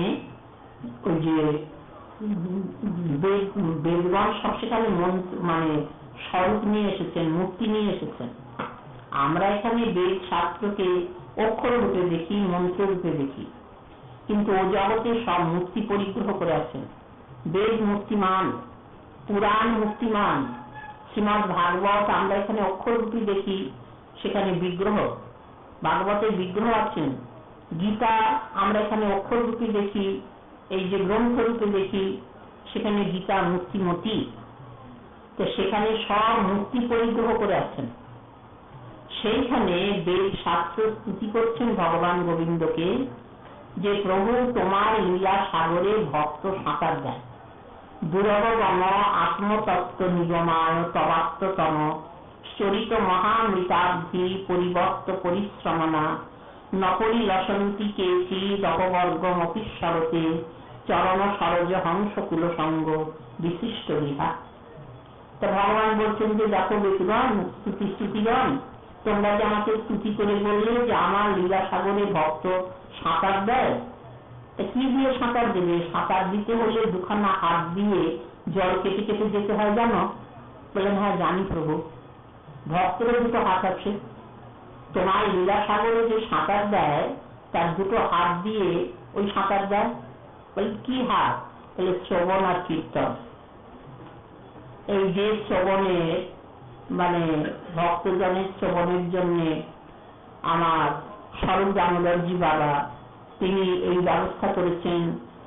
ওই যে বেদগণ সব সেখানে মানে স্বরূপ নিয়ে এসেছেন, মূর্তি নিয়ে এসেছেন। আমরা এখানে বেদ শাস্ত্রকে অক্ষর রূপে দেখি, মন্ত্র রূপে দেখি, কিন্তু ও জগতে সব মূর্তি পরিগ্রহ করে আছেন। বেদ মূর্তিমান, পুরাণ মূর্তিমান, শ্রীমদ ভাগবত আমরা এখানে অক্ষর রূপে দেখি, সেখানে বিগ্রহ, ভাগবতের বিগ্রহ আছেন। গীতা আমরা এখানে অক্ষর রূপে দেখি, এই যে গ্রন্থ রূপে দেখি, সেখানে গীতা মূর্তিমতী। তো সেখানে সব মূর্তি পরিগ্রহ করে আছেন। সেইখানে বেদ শাস্ত্র স্তুতি করছেন ভগবান গোবিন্দকে যে প্রভু তোমার লীলা সাগরে ভক্ত সাঁতার দেয়। দুরবগম আত্মতত্ত্ব নিগমায় তবাত্মতম চরিত মহামৃতাব্ধি পরিবর্ত পরিশ্রমণা নকরি লসন্তি কেচি দপবর্গমপিশ্বরতে চরণ সরজ হংস কুল সঙ্গ বিশিষ্ট বিহা। তা ভগবান বলছেন যে দেখো বেদগণ, স্তুতিগণ, তোমরা যে আমাকে স্তুতি করে বললে যে আমার লীলা সাগরে ভক্ত সাঁতার দেয়, কি দিয়ে সাঁতার দেবে? সাঁতার দিতে হলে দুখানা হাত দিয়ে জল কেটে কেটে যেতে হয়, জানো? বললেন হ্যাঁ জানি প্রভু, ভক্তের দুটো হাত আছে। তোমার লীলা সাগরে যে সাঁতার দেয় তার দুটো হাত দিয়ে ওই সাঁতার দেয়। বলে কি হাত? বলে শ্রবণ আর কীর্তন। এই যে শ্রবণে মানে ভক্তজনের শ্রবণের জন্য আমার স্বরূপ দামোদরজি বাবা তিনি এই ব্যবস্থা করেছেন,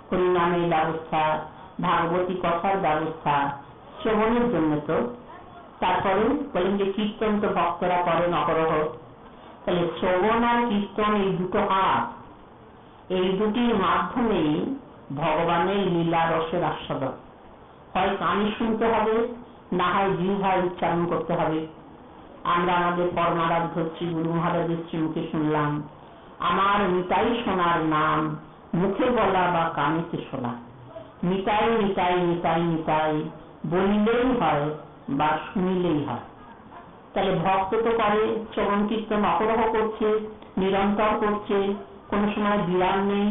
হরিনামের ব্যবস্থা, ভাগবতী কথার ব্যবস্থা শ্রবণের জন্য। তো তারপরে বলেন যে কীর্তন তো ভক্তরা করেন অপরহ। তাহলে শ্রবণ আর কীর্তন এই দুটো হাত, এই দুটির মাধ্যমেই ভগবানের লীলা রসের আস্বাদন। হয় কানে শুনতে হবে, না হয় জিহ্বায় উচ্চারণ করতে হবে। আমরা আমাদের পরমারাধ্য শ্রী গুরু মহারাজের শ্রীমুখে শুনলাম, আমার নিতাই সোনার নাম মুখে বলা বা কানেতে শোনা। নিতাই নিতাই নিতাই নিতাই বলিলেই হয় বা শুনিলেই হয়। তাহলে ভক্ত তো করে, শ্রবণ কীর্তন অপরহ করছে, নিরন্তর করছে, কোনো সময় বিরাম নেই।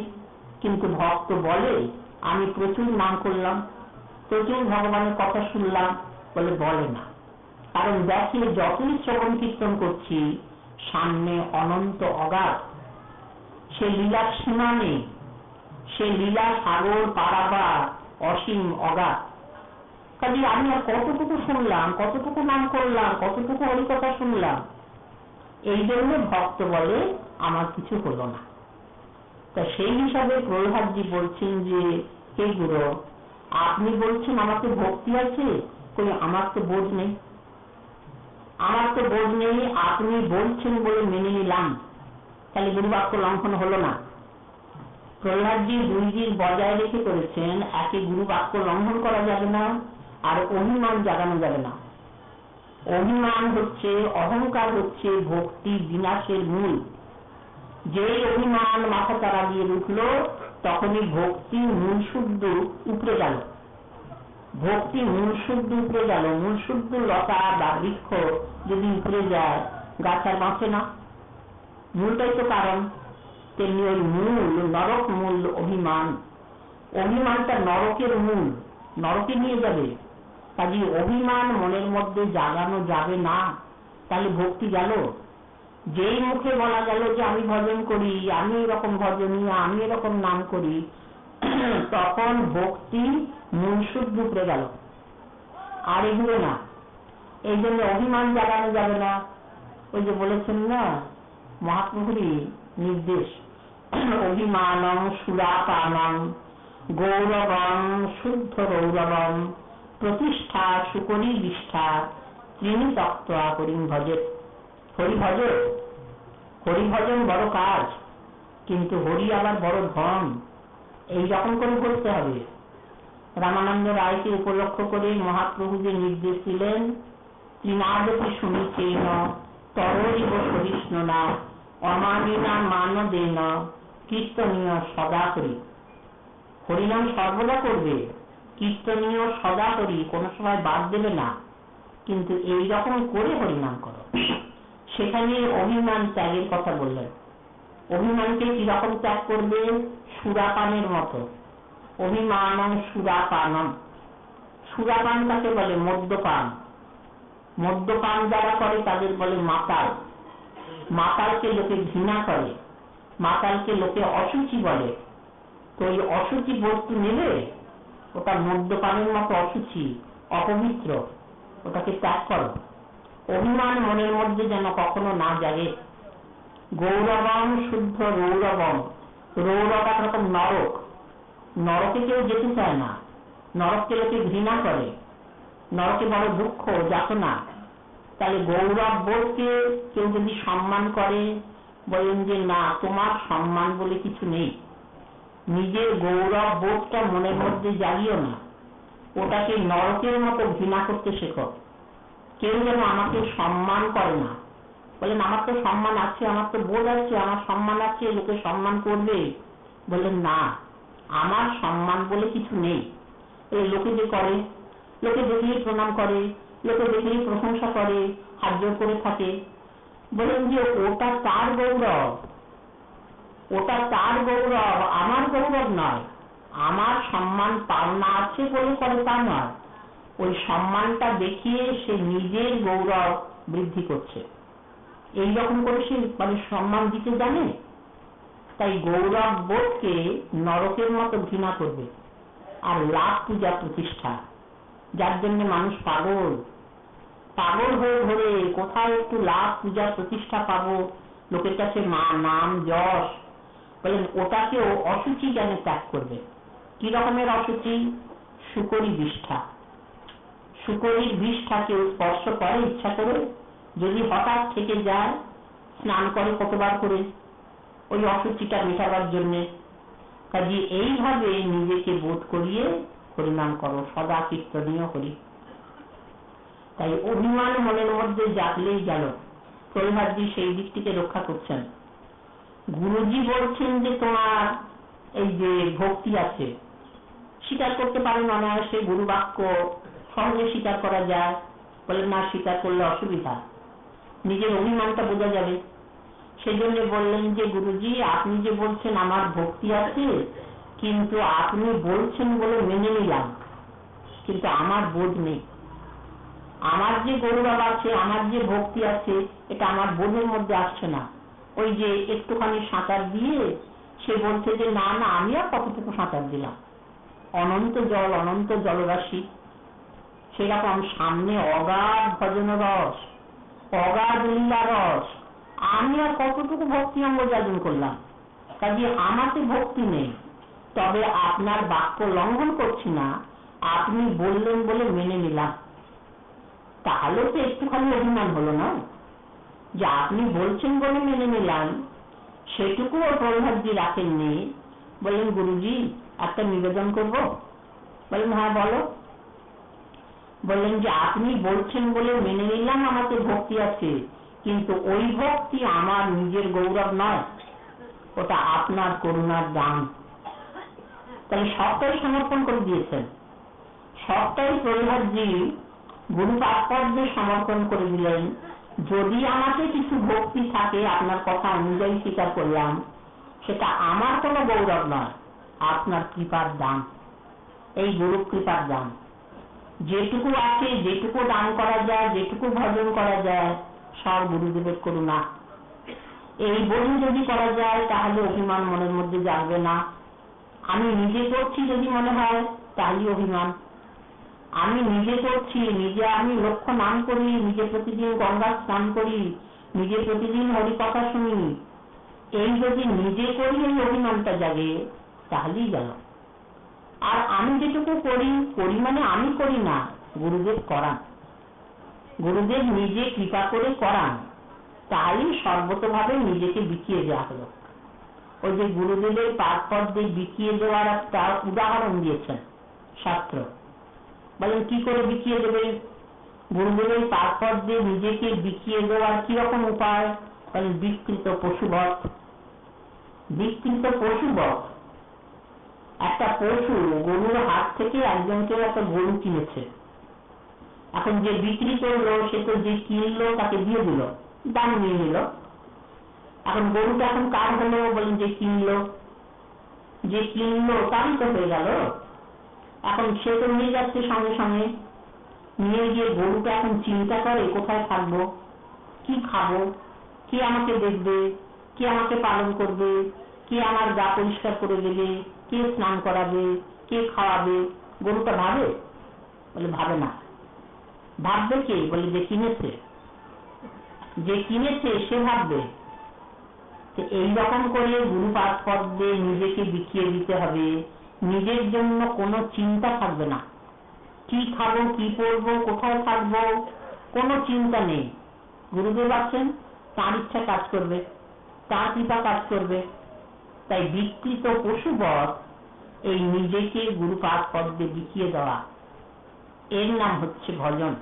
কিন্তু ভক্ত বলে আমি প্রচুর নাম করলাম, প্রচুর ভগবানের কথা শুনলাম, বলে না। কারণ দেখে যতই শ্রবণ কীর্তন করছি সামনে অনন্ত অগাধ, সে লীলার সীমা নেই, সে লীলা সাগর পারাবার অসীম অগাধ। কাজে আমি আর কতটুকু শুনলাম, কতটুকু নাম করলাম, কতটুকু হরিকথা শুনলাম। এই জন্য ভক্ত বলে আমার কিছু হলো না। তা সেই হিসাবে প্রহ্লাদজি বলছেন যে হে গুরু, আপনি বলছেন আমাকে ভক্তি আছে, আমার তো বোধ নেই, আমার তো বোধ নেই, আপনি বলছেন বলে মেনে নিলাম। তাহলে গুরুবাক্য লঙ্ঘন হলো না। প্রহ্লাদজি দুই দিক বজায় রেখে করেছেন, একে গুরুবাক্য লঙ্ঘন করা যাবে না, আর অভিমান জাগানো যাবে না। অভিমান হচ্ছে, অহংকার হচ্ছে ভক্তি বিনাশের মূল। যে অভিমান মাথা চারা দিয়ে উঠলো তখনই ভক্তি মূল শুদ্ধ উপরে গেল। ভক্তি মূল শুদ্ধ উপরে গেল। মূল শুদ্ধ লতা বা বৃক্ষ যদি উপরে যায় গাছ আর বাঁচে না, মূলটাই তো কারণ। তেমনি ওই মূল নরক মূল অভিমান, অভিমানটা নরকের মূল, নরকে নিয়ে যাবে। কাজে অভিমান মনের মধ্যে জাগানো যাবে না। তাহলে ভক্তি গেল। যেই মুখে বলা গেল যে আমি ভজন করি, আমি এরকম ভজনীয়, আমি এরকম নাম করি, তখন ভক্তি মূল শুদ্ধ উপরে গেল, আর এগুলো না। এই জন্য অভিমান জাগানো যাবে না। ওই যে বলেছেন না মহাপ্রভুরই নির্দেশ, অভিমানং সুরাপানং গৌরবং শুদ্ধ গৌরবং প্রতিষ্ঠা সুকরি বিষ্ঠা ত্রিণী তক্তা হরিং ভজে। হরিভজন, হরিভজন বড় কাজ, কিন্তু হরি আবার বড় ধন। এই রকম করে করতে হবে। রামানন্দ রায়কে উপলক্ষ করে মহাপ্রভু যে নির্দেশ দিলেন, ত্রিনাদপি শুনিছেন তরৈব সহিষ্ণুনা অমানিনা মানদেন কীর্তনীয় সদা করি। হরিনাম সর্বদা করবে, কীর্তনীয় সদা করি, কোনো সময় বাদ দেবে না, কিন্তু এই রকম করে হরিনাম করো। সেখানে অভিমান ত্যাগের কথা বললেন। অভিমানকে কিরকম ত্যাগ করবে? সুরাপানের মতো। অভিমানং সুরাপানম। সুরাপান কাকে বলে? মদ্যপান। মদ্যপান যারা করে তাদের বলে মাতাল। মাতালকে লোকে ঘৃণা করে, মাতালকে লোকে অসুচি বলে। তো এই অসুচি বস্তু নেবে, ওটা মদ্যপানের মতো অসুচি, অপবিত্র, ওটাকে ত্যাগ করো। অভিমান মনের মধ্যে যেন কখনো না জাগে। গৌরবম শুদ্ধ রৌরবম। রৌরব একরকম নরক, নরকে কেউ যেতে চায় না, নরককে লোকে ঘৃণা করে, নরকে বড় দুঃখ যাতনা। তাহলে গৌরব বোধকে কেউ যদি সম্মান করে, বলেন যে না তোমার সম্মান বলে কিছু নেই, নিজের গৌরব বোধটা মনের মধ্যে জাগিও না, ওটাকে নরকের মতো ঘৃণা করতে শেখো। কেউ যেন আমাকে সম্মান করে না, বলেন আমার তো সম্মান আছে, আমার তো বোধ আছে, আমার সম্মান আছে, লোকে সম্মান করবে। বললেন না, আমার সম্মান বলে কিছু নেই। এই লোকে যে করে, লোকে দেখলেই প্রণাম করে, লোকে দেখলেই প্রশংসা করে, হাত জোড় করে থাকে। বলেন যে ওটা তার গৌরব, ওটা তার গৌরব, আমার গৌরব নয়। আমার সম্মান পাওনা আছে বলে করে তা নয়, ওই সম্মানটা দেখিয়ে সে নিজের গৌরব বৃদ্ধি করছে। এইরকম করে সে মানে সম্মান দিতে জানে। তাই গৌরব বোধকে নরকের মতো ঘৃণা করবে। আর লাভ পূজা প্রতিষ্ঠা, যার জন্য মানুষ পাগল পাগল হয়ে ঘোরে, কোথায় একটু লাভ পূজা প্রতিষ্ঠা পাবো, লোকের কাছে নাম যশ, বলেন ওটাকেও অসুচি জ্ঞানে ত্যাগ করবে। কি রকমের অসুচি? শুকরি বিষ্ঠা। শুকরির বিষ্ঠা কেউ স্পর্শ করে ইচ্ছা করে? যদি হঠাৎ থেকে যায়, স্নান করে কতবার করে ওই অসুচিটা মেটাবার জন্যে। কাজে এইভাবে নিজেকে বোধ করিয়ে হরিনাম করো, সদা কীর্তনীয় হরি। তাই অভিমান মনের মধ্যে জাগলেই গেল। প্রহ্লাদজি সেই দিকটিকে রক্ষা করছেন। গুরুজি বলছেন যে তোমার এই যে ভক্তি আছে, স্বীকার করতে পারেন অনায়াসে, গুরু বাক্য সহজে স্বীকার করা যায়। বলেন না, স্বীকার করলে অসুবিধা, নিজের অভিমানটা বোঝা যাবে। সেই জন্য বললেন যে গুরুজি আপনি যে বলছেন আমার ভক্তি আছে, কিন্তু আপনি বলছেন বলে মেনে নিলাম, কিন্তু আমার বোধ নেই। আমার যে গৌরব আছে, আমার যে ভক্তি আছে, এটা আমার বোধের মধ্যে আসছে না। ওই যে একটুখানি সাঁতার দিয়ে সে বলছে যে না না আমি আর কতটুকু সাঁতার দিলাম, অনন্ত জল, অনন্ত জলরাশি, সেরকম সামনে অগাধ ভজন রস, অগাধ লীলা রস, আমি আর কতটুকু ভক্তি অঙ্গ যাজন করলাম। কাজে আমাকে ভক্তি নেই, তবে আপনার বাক্য লঙ্ঘন করছি না, আপনি বললেন বলে মেনে নিলাম। তাহলে তো একটুখানি অভিমান হলো না, যে আপনি বলছেন বলে মেনে নিলাম, সেটুকুও প্রহ্লাদজি রাখেননি। বললেন গুরুজি একটা নিবেদন করব। বললেন হ্যাঁ বলো। বললেন যে আপনি বলছেন বলে মেনে নিলাম আমাকে ভক্তি আছে, কিন্তু ওই ভক্তি আমার নিজের গৌরব নয়, ওটা আপনার করুণার দান। তাহলে সবটাই সমর্পণ করে দিয়েছেন, সবটাই প্রহ্লাদজি গুরু তাৎপর্যে সমর্পণ করে দিলেন। যদি আমাকে কিছু ভক্তি থাকে আপনার কথা অনুযায়ী স্বীকার করলাম, সেটা আমার কোনো গৌরব নয়, আপনার কৃপার দান, এই গুরু কৃপার দান। যেটুকু আছে, যেটুকু দান করা যায়, যেটুকু ভজন করা যায়, সব গুরুদেবের করুণা। এই বোধ যদি করা যায় তাহলে অভিমান মনের মধ্যে জাগবে না। আমি নিজে করছি যদি মনে হয় তাহলে অভিমান। আমি নিজে করছি, নিজে আমি লক্ষ্য নাম করি, নিজে প্রতিদিন গঙ্গা স্নান করি, নিজে প্রতিদিন হরিকথা শুনি, এই যদি নিজে করি এই অভিমানটা জাগে তাহলেই গেল। আর আমি যেটুকু করি, করি মানে আমি করি না, গুরুদেব করান, গুরুদেব নিজে কৃপা করে করান, তাহলেই সর্বতভাবে নিজেকে বিকিয়ে দেওয়া হলো। ওই যে গুরুদেবের পাদপদ্মে বিকিয়ে দেওয়ার একটা উদাহরণ দিয়েছেন শাস্ত্র। বলেন কি করে বিকিয়ে দেবে? গুরুদেবের পাদপদ্মে নিজেকে বিকিয়ে দেওয়ার কিরকম উপায়? বলেন বিকৃত পশুবৎ। বিকৃত পশুবৎ, একটা পশু গরুর হাত থেকে একজনকে একটা গরু কিনেছে, এখন যে বিক্রি করলো সে তো যে কিনলো তাকে দিয়ে দিল, দাম নিয়ে নিল। এখন গরুটা এখন কার হলো? বলেন যে কিনলো, যে কিনলো তারই তো হয়ে গেল। এখন সে তো নিয়ে যাচ্ছে, সঙ্গে সঙ্গে নিয়ে গিয়ে গরুটা এখন চিন্তা করে কোথায় থাকবো, কি খাবো, কে আমাকে দেখবে, কে আমাকে পালন করবে, কে আমার গা পরিষ্কার করে দেবে, কে স্নান করাবে, কে খাওয়াবে। গরুটা ভাবে? বলে ভাবে না। ভাববে কে? বলে যে কিনেছে, যে কিনেছে সে ভাববে। এইরকম করে গুরু পাদপদ্মে নিজেকে বিকিয়ে দিতে হবে, নিজের জন্য কোনো চিন্তা থাকবে না। কি খাবো, কি পরবো, কোথায় থাকবো, কোনো চিন্তা নেই। গুরুদেব আছেন, তার ইচ্ছা কাজ করবে, তার কৃপা কাজ করবে। তাই বিকৃত পশুবৎ এই নিজেকে গুরু পাদপদ্মে বিকিয়ে দেওয়া, এর নাম হচ্ছে ভজন।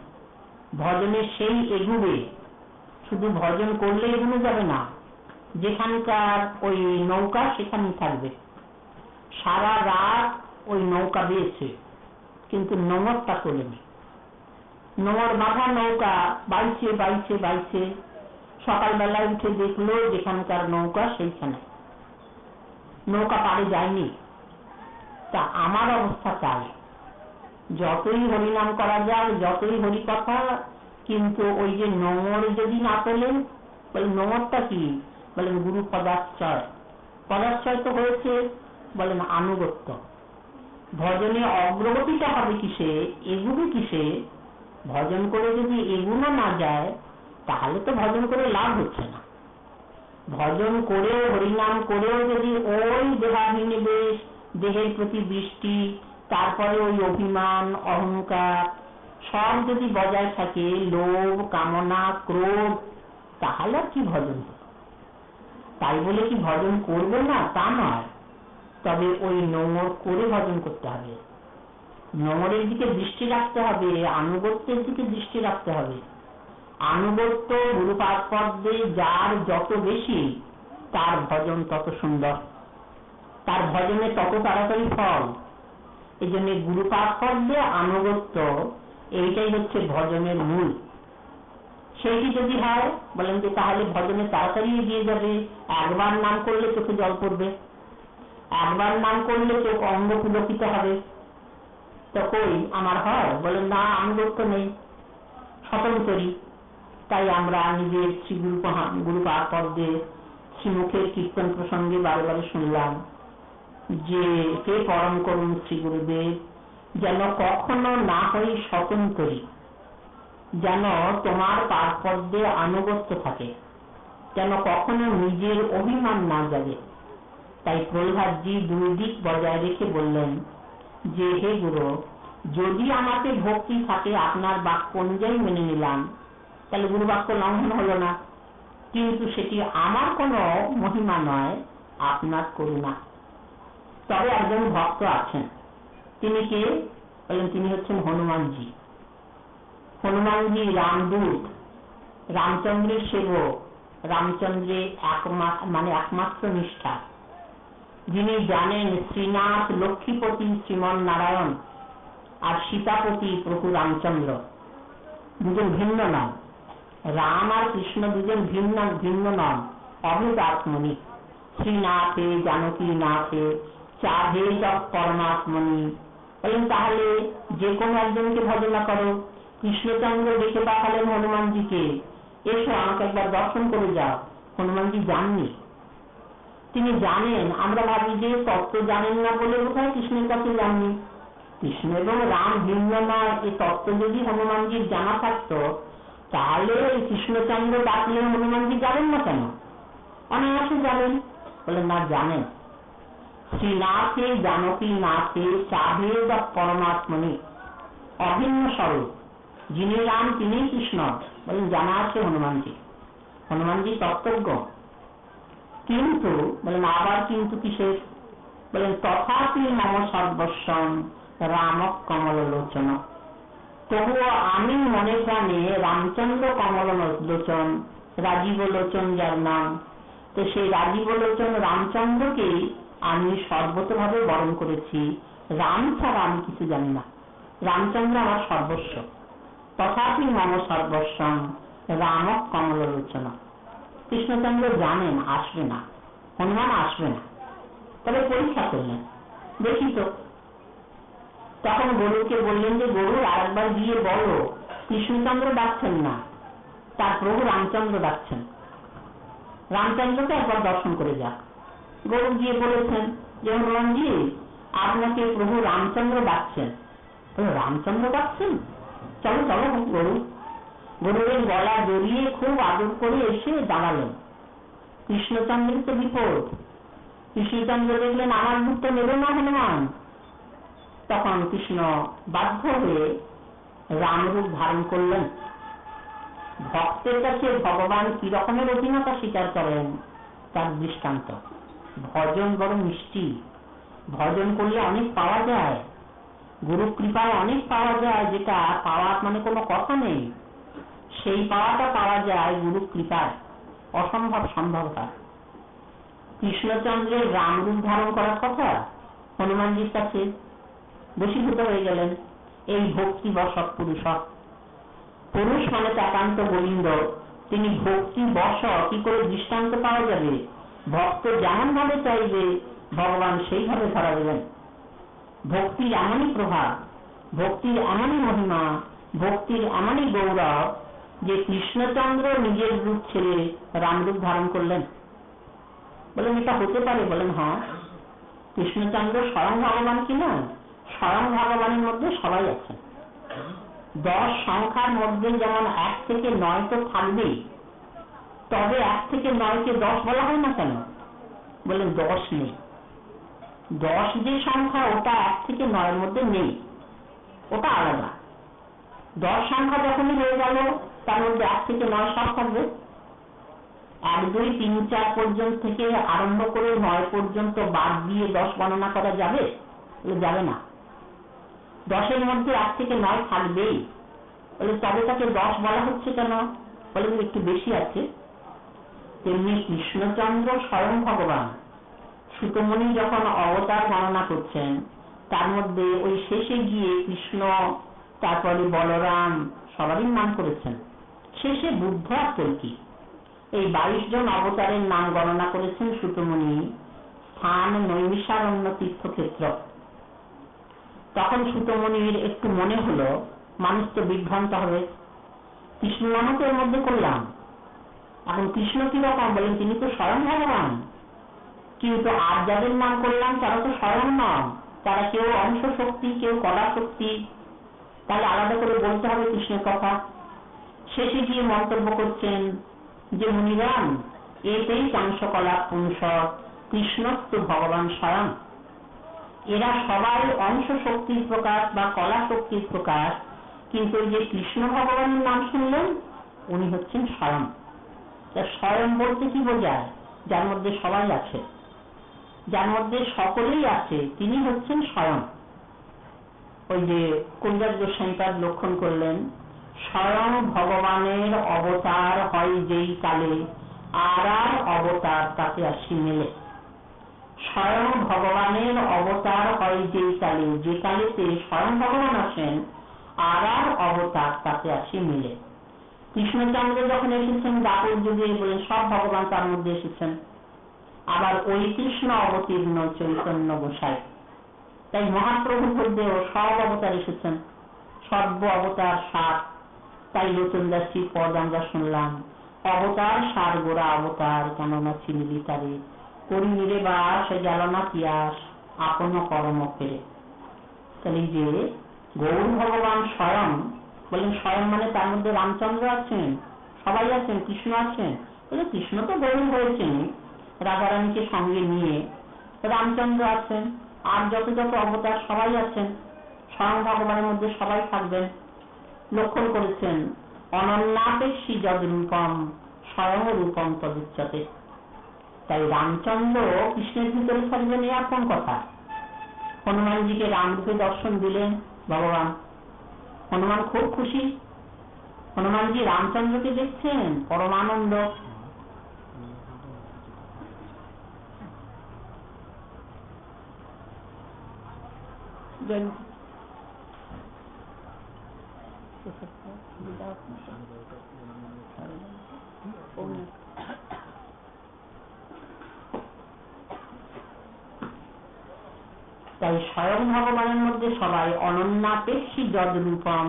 ভজনে সেই এগুবে, শুধু ভজন করলে এগুলো যাবে না, যেখানকার ওই নৌকা সেখানেই থাকবে। সারা রাত ওই নৌকা দিয়েছে, কিন্তু নোঙরটা তোলেনি। নোঙর বাঁধা নৌকা বাইছে বাইছে বাইছে, সকালবেলায় উঠে দেখলো যেখানকার নৌকা সেইখানে, নৌকা পাড়ে যায়নি। তা আমার অবস্থা চাই, যতই হরিনাম করা যায়, যতই হরি কথা, কিন্তু ওই যে নোঙর যদি না তোলে, বলে নোঙরটা কি? বলেন গুরু পদাশ্রয়। পদাশ্রয় তো হয়েছে, বলেন আনুগত্য। ভজনে অগ্রগতিটা হবে কিসে, এগুবে কিসে? ভজন করে যদি এগুলো না যায় তাহলে তো ভজন করে লাভ হচ্ছে না। ভজন করেও, হরিনাম করেও যদি ওই দেহাভিনিবেশ, দেহের প্রতি দৃষ্টি, তারপরে ওই অভিমান, অহংকার সব যদি বজায় থাকে, লোভ, কামনা, ক্রোধ, তাহলে আর কি ভজন হবে? তাই বলে কি ভজন করবে না তা নয়, তবে ওই নোংর করে ভজন করতে হবে, নোংরের দিকে দৃষ্টি রাখতে হবে, আনুগত্যের দিকে দৃষ্টি রাখতে হবে। আনুগত্য গুরুপাদপদ্মে যার যত বেশি, তার ভজন তত সুন্দর, তার ভজনে তত তাড়াতাড়ি ফল। এই জন্য গুরুপাদপদ্মে আনুগত্য, এইটাই হচ্ছে ভজনের মূল। সেইটি যদি হয়, বলেন যে তাহলে ভজনে তাড়াতাড়ি এগিয়ে যাবে। একবার নাম করলে চোখে জল পড়বে, একবার নাম করলে চোখ অঙ্গ পুলকিত হবে। তো কই আমার হয়? বলেন না, আনুগত্য নেই, স্বতন্ত্রী। তাই আমরা নিজের শ্রী গুরুপাদপদ্মে শ্রীমুখের কীর্তন প্রসঙ্গে বারে বারে শুনলাম যে হে পরম করুণ শ্রী গুরুদেব, যেন কখনো না হই স্বতন্ত্রী, যেন তোমার পাদপদ্মে আনুগত্য থাকে, যেন কখনো নিজের অভিমান না জাগে। তাই প্রহ্লাদজি দুই দিক বজায় রেখে বললেন যে হে গুরু, যদি আমাকে ভক্তি থাকে আপনার বাক্য অনুযায়ী মেনে নিলাম, তাহলে গুরু বাক্য লঙ্ঘন হলো না, কিন্তু সেটি আমার কোনো মহিমা নয়, আপনার করুণা। তবে একজন ভক্ত আছেন, তিনি কে? বলেন তিনি হচ্ছেন হনুমানজি। হনুমানজি রামদূত, রামচন্দ্রের সেবক, রামচন্দ্রের একমাত্র নিষ্ঠা, যিনি জানেন শ্রীনাথ লক্ষ্মীপতি শ্রীমন নারায়ণ আর সীতাপতি প্রভু রামচন্দ্র দুজন ভিন্ন নাম। রাম আর কৃষ্ণ দুজন ভিন্ন ভিন্ন নাম, অভেদ আত্মনি। শ্রীনাথে জানকী নাথে চাহে যব পরমাত্মনি। বলেন তাহলে যে কোনো একজনকে ভজনা করো। কৃষ্ণচন্দ্র ডেকে পাঠালেন হনুমানজিকে, এসো আমাকে একবার দর্শন করে যাও। হনুমানজি যাননি, তিনি জানেন। আমরা ভাবি যে তত্ত্ব জানেন না বলে বোধহয় কৃষ্ণের কাছে যাননি। কৃষ্ণ এবং রাম ভিন্ন নয়, এই তত্ত্ব যদি হনুমানজির জানা থাকতো তাহলে কৃষ্ণচন্দ্র ডাকলে হনুমানজি যাবেন না কেন? অনায়াসে যাবেন। বলে না, জানেন। শ্রীনাথে জানকী নাথে চাহে যব পরমাত্মনি, অভিন্ন স্বরূপ, যিনি রাম তিনি কৃষ্ণ, বলেন জানা আছে হনুমানজি। হনুমানজি তত্ত্বজ্ঞ। কিন্তু বলেন আবার কিন্তু কিসের? বলেন তথাপি মম সর্বস্বম রাম কমল লোচন। তবুও আমি মনে প্রাণে রামচন্দ্র কমল লোচন, রাজীব লোচন যার নাম, তো সেই রাজীব লোচন রামচন্দ্রকেই আমি সর্বতভাবে বরণ করেছি। রাম ছাড়া আমি কিছু জানি না, রামচন্দ্র আমার সর্বস্ব। তথাপি মম সর্বস্বম রাম কমল লোচন। কৃষ্ণচন্দ্র জানেন আসবে না, হনুমান আসবে না, তবে পরীক্ষা করলেন, দেখি তো। তখন গরুকে বললেন যে গরু আরেকবার গিয়ে বলো কৃষ্ণচন্দ্র ডাকছেন না, তার প্রভু রামচন্দ্র ডাকছেন, রামচন্দ্রকে একবার দর্শন করে যাক। গরু গিয়ে বলেছেন যে হনুমানজি আপনাকে প্রভু রামচন্দ্র ডাকছেন। রামচন্দ্র ডাকছেন? চলো চলো। গরুর গলা জড়িয়ে খুব আদর করে এসে দাঁড়ালেন। কৃষ্ণচন্দ্রের তো বিপদ। কৃষ্ণচন্দ্র দেখলেন আমার মুখ তো নেবে না হনুমান। তখন কৃষ্ণ বাধ্য হয়ে রামরূপ ধারণ করলেন। ভক্তের কাছে ভগবান কি রকমের অধীনতা স্বীকার করেন তার দৃষ্টান্ত। ভজন বড় মিষ্টি, ভজন করলে অনেক পাওয়া যায়, গুরু কৃপায় অনেক পাওয়া যায়, যেটা পাওয়ার মানে কোনো কথা নেই, সেই পাওয়াটা পাওয়া যায় গুরু কৃপায়, অসম্ভব সম্ভব হয়। কৃষ্ণচন্দ্রের রামরূপ ধারণ করার কথা হনুমানজির কাছে বশীভূত হয়ে গেলেন। এই ভক্তি বশক পুরুষ, পুরুষ মানে একান্ত গোবিন্দ, তিনি ভক্তি বশ কি করে দৃষ্টান্ত পাওয়া যাবে? ভক্ত যেমন ভাবে চাইবে ভগবান সেইভাবে ধরা দেবেন। ভক্তির এমনই প্রভাব, ভক্তির এমনই মহিমা, ভক্তির এমনই গৌরব যে কৃষ্ণচন্দ্র নিজের রূপ ছেড়ে রামরূপ ধারণ করলেন। বলেন এটা হতে পারে? বলেন হ্যাঁ, কৃষ্ণচন্দ্র স্বয়ং ভগবান কিনা? স্বয়ং ভগবানের মধ্যে সবাই আছে। 10 সংখ্যার মধ্যে যেমন 1 থেকে 9 তো থাকবেই, তবে 1 থেকে 9-কে 10 বলা হয় না কেন? বলেন 10 নেই। 10 যে সংখ্যা ওটা 1 থেকে 9-এর মধ্যে নেই, ওটা আলাদা। 10 সংখ্যা যখনই হয়ে গেল তার মধ্যে 1 থেকে 9 সব থাকবে। 1, 2, 3, 4 পর্যন্ত থেকে আরম্ভ করে 9 পর্যন্ত বাদ দিয়ে 10 গণনা করা যাবে? যাবে না। 10-এর মধ্যে 1 থেকে 9 থাকবেই। বলে তবে তাকে 10 বলা হচ্ছে কেন? বলে একটু বেশি আছে। তেমনি কৃষ্ণচন্দ্র স্বয়ং ভগবান। সুতমণি যখন অবতার গণনা করছেন তার মধ্যে ওই শেষে গিয়ে কৃষ্ণ, তারপরে বলরাম সবারই নাম করেছেন, শেষে বুদ্ধ আর কল্কি, এই 22 জন অবতারের নাম গণনা করেছেন সুতমণি স্থান নৈমিষারণ্য তীর্থক্ষেত্র। তখন সুতমণির একটু মনে হলো মানুষ তো বিভ্রান্ত হবে, কৃষ্ণ নামও তো এর মধ্যে করলাম, এখন কৃষ্ণ কিরকম? বলেন তিনি তো স্বয়ং ভগবান, কিন্তু আর যাদের নাম করলাম তারা তো স্বয়ং নন, তারা কেউ অংশ শক্তি, কেউ কলা শক্তি, তাহলে আলাদা করে বলতে হবে কৃষ্ণের কথা। শেষে গিয়ে মন্তব্য করছেন যে মুনিরাম এতেই কাংশ কলা পুংস কৃষ্ণস্তু ভগবান স্বয়ং। এরা সবাই অংশ শক্তির প্রকাশ বা কলা শক্তির প্রকাশ, কিন্তু এই যে কৃষ্ণ ভগবানের নাম শুনলেন উনি হচ্ছেন স্বয়ং। স্বয়ং বলতে কি বোঝায়? যার মধ্যে সবাই আছে, যার মধ্যে সকলেই আছে, তিনি হচ্ছেন স্বয়ং। ওই যে কুঞ্জার গোস্বামীপাদ লক্ষণ করলেন, স্বয়ং ভগবানের অবতার হয় যেই কালে আর অবতার তাতে আসি মেলে। স্বয়ং ভগবানের অবতার হয় যেই কালে, যে কালেতে স্বয়ং ভগবান আসেন আর অবতার তাতে আসি মিলে। কৃষ্ণচন্দ্র যখন এসেছেন দ্বাপর যুগে, বলে সব ভগবান তার মধ্যে এসেছেন। আবার ওই কৃষ্ণ অবতীর্ণ চৈতন্য গোসাই, তাই মহাপ্রভুর মধ্যেও সব অবতার এসেছেন, সর্ব অবতার 7। তাই লোচন দাসীর পদ আমরা শুনলাম, অবতার 7 গোড়া অবতার কেননা চিনিলি তারে, করি নিরে বাস গেল না পিয়াস আপন কর্ম ফেরে। তাহলে যে গৌর ভগবান স্বয়ং, বলেন স্বয়ং মানে তার মধ্যে রামচন্দ্র আছেন, সবাই আছেন, কৃষ্ণ আছেন। বলে কৃষ্ণ তো গৌর হয়েছেন রাধারানীকে সঙ্গে নিয়ে, রামচন্দ্র আছেন, আর যত যত অবতার সবাই আছেন, স্বয়ং ভগবানের মধ্যে সবাই থাকবেন। লক্ষণ করেছেন অনন্যাপেক্ষী যদ রূপম স্বয়ং রূপম তদুচ্যতে। তাই রামচন্দ্র কৃষ্ণের ভিতরে থাকবেন, এ আপন কথা। হনুমানজিকে রামরূপে দর্শন দিলেন ভগবান, হনুমান খুব খুশি। হনুমানজি রামচন্দ্রকে দেখছেন, পরমানন্দ। তাই স্বয়ং ভগবানের মধ্যে সবাই অনন্যাপেক্ষী যদ রূপম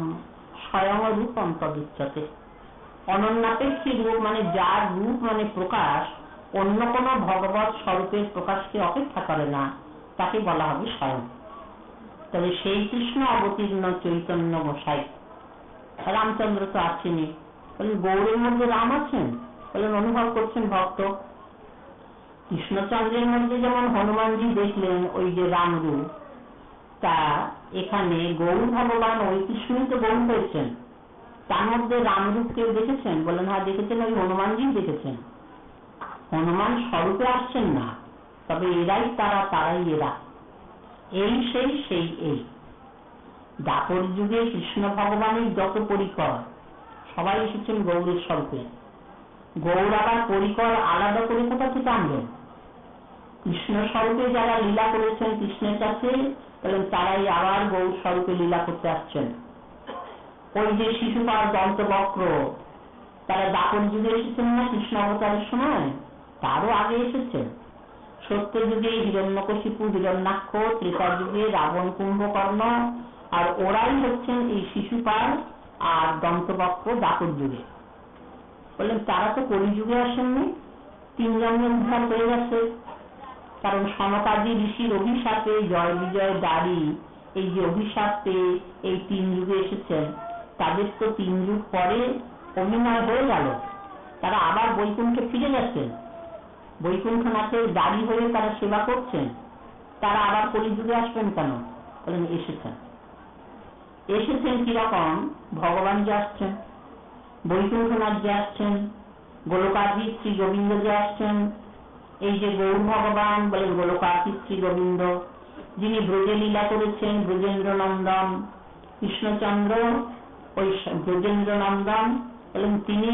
স্বয়ং রূপম তদুচ্যতে। অনন্যাপেক্ষী রূপ মানে যার রূপ মানে প্রকাশ অন্য কোন ভগবৎ স্বরূপের প্রকাশকে অপেক্ষা করে না, তাকে বলা হবে স্বয়ং। তবে সেই কৃষ্ণ অবতীর্ণ চৈতন্য গোসাই। রামচন্দ্র তো আছেনই, বলেন গৌরের মধ্যে রাম আছেন, বলেন অনুভব করছেন ভক্ত। কৃষ্ণচন্দ্রের মধ্যে যেমন হনুমানজি দেখলেন ওই যে রামরূপ, তা এখানে গৌর ভগবান ওই কৃষ্ণই তো গৌর হয়েছেন, তার মধ্যে রামরূপ কেউ দেখেছেন? বলেন হ্যাঁ দেখেছেন, ওই হনুমানজি দেখেছেন। হনুমান স্বরূপে আসছেন না, তবে এরাই তারা, তারাই এরা, এই সেই সেই এই। দ্বাপর যুগে কৃষ্ণ ভগবানের যত পরিকর সবাই এসেছেন গৌরের স্বরূপে। গৌর আবার পরিকর আলাদা করে কোথা থেকে আনবেন? কৃষ্ণ স্বরূপে যারা লীলা করেছেন কৃষ্ণের কাছে, তারাই আবার গৌর স্বরূপে লীলা করতে আসছেন। ওই যে শিশুপাল দন্তবক্র, তারা দ্বাপর যুগে এসেছেন না কৃষ্ণ অবতারের সময়, তারও আগে এসেছেন। সত্য যুগে হিরণ্যকশিপু হিরণ্যাক্ষ, ত্রেতা যুগে রাবণ কুম্ভকর্ণ, আর ওরাই হচ্ছেন এই শিশুপাল আর দন্তবক্র দ্বাপর যুগে। বললেন তারা তো কলিযুগে আসেননি, তিনজনের উদ্ধার হয়ে গেছে। কারণ সনকাদি ঋষির অভিশাপে জয় বিজয় দাঁড়ি এই যে অভিশাপ পেয়ে এই 3 যুগে এসেছেন, তাদের তো 3 যুগ পরে অভিনয় হয়ে গেল, তারা আবার বৈকুণ্ঠে ফিরে গেছেন, বৈকুণ্ঠনাথের দাঁড়ি হয়ে তারা সেবা করছেন, তারা আবার কলিযুগে আসবেন কেন? বলেন এসেছেন কিরকম? ভগবান যে আসছেন, বৈকুণ্ঠনাথ যে আসছেন, গোলকাধীশ শ্রী গোবিন্দ যে আসছেন, এই যে গৌর ভগবান বলেন গোলকাধীশ শ্রী গোবিন্দ, যিনি ব্রজে লীলা করেছেন, ব্রজেন্দ্র নন্দন কৃষ্ণচন্দ্র, ওই ব্রজেন্দ্র নন্দন বলেন তিনি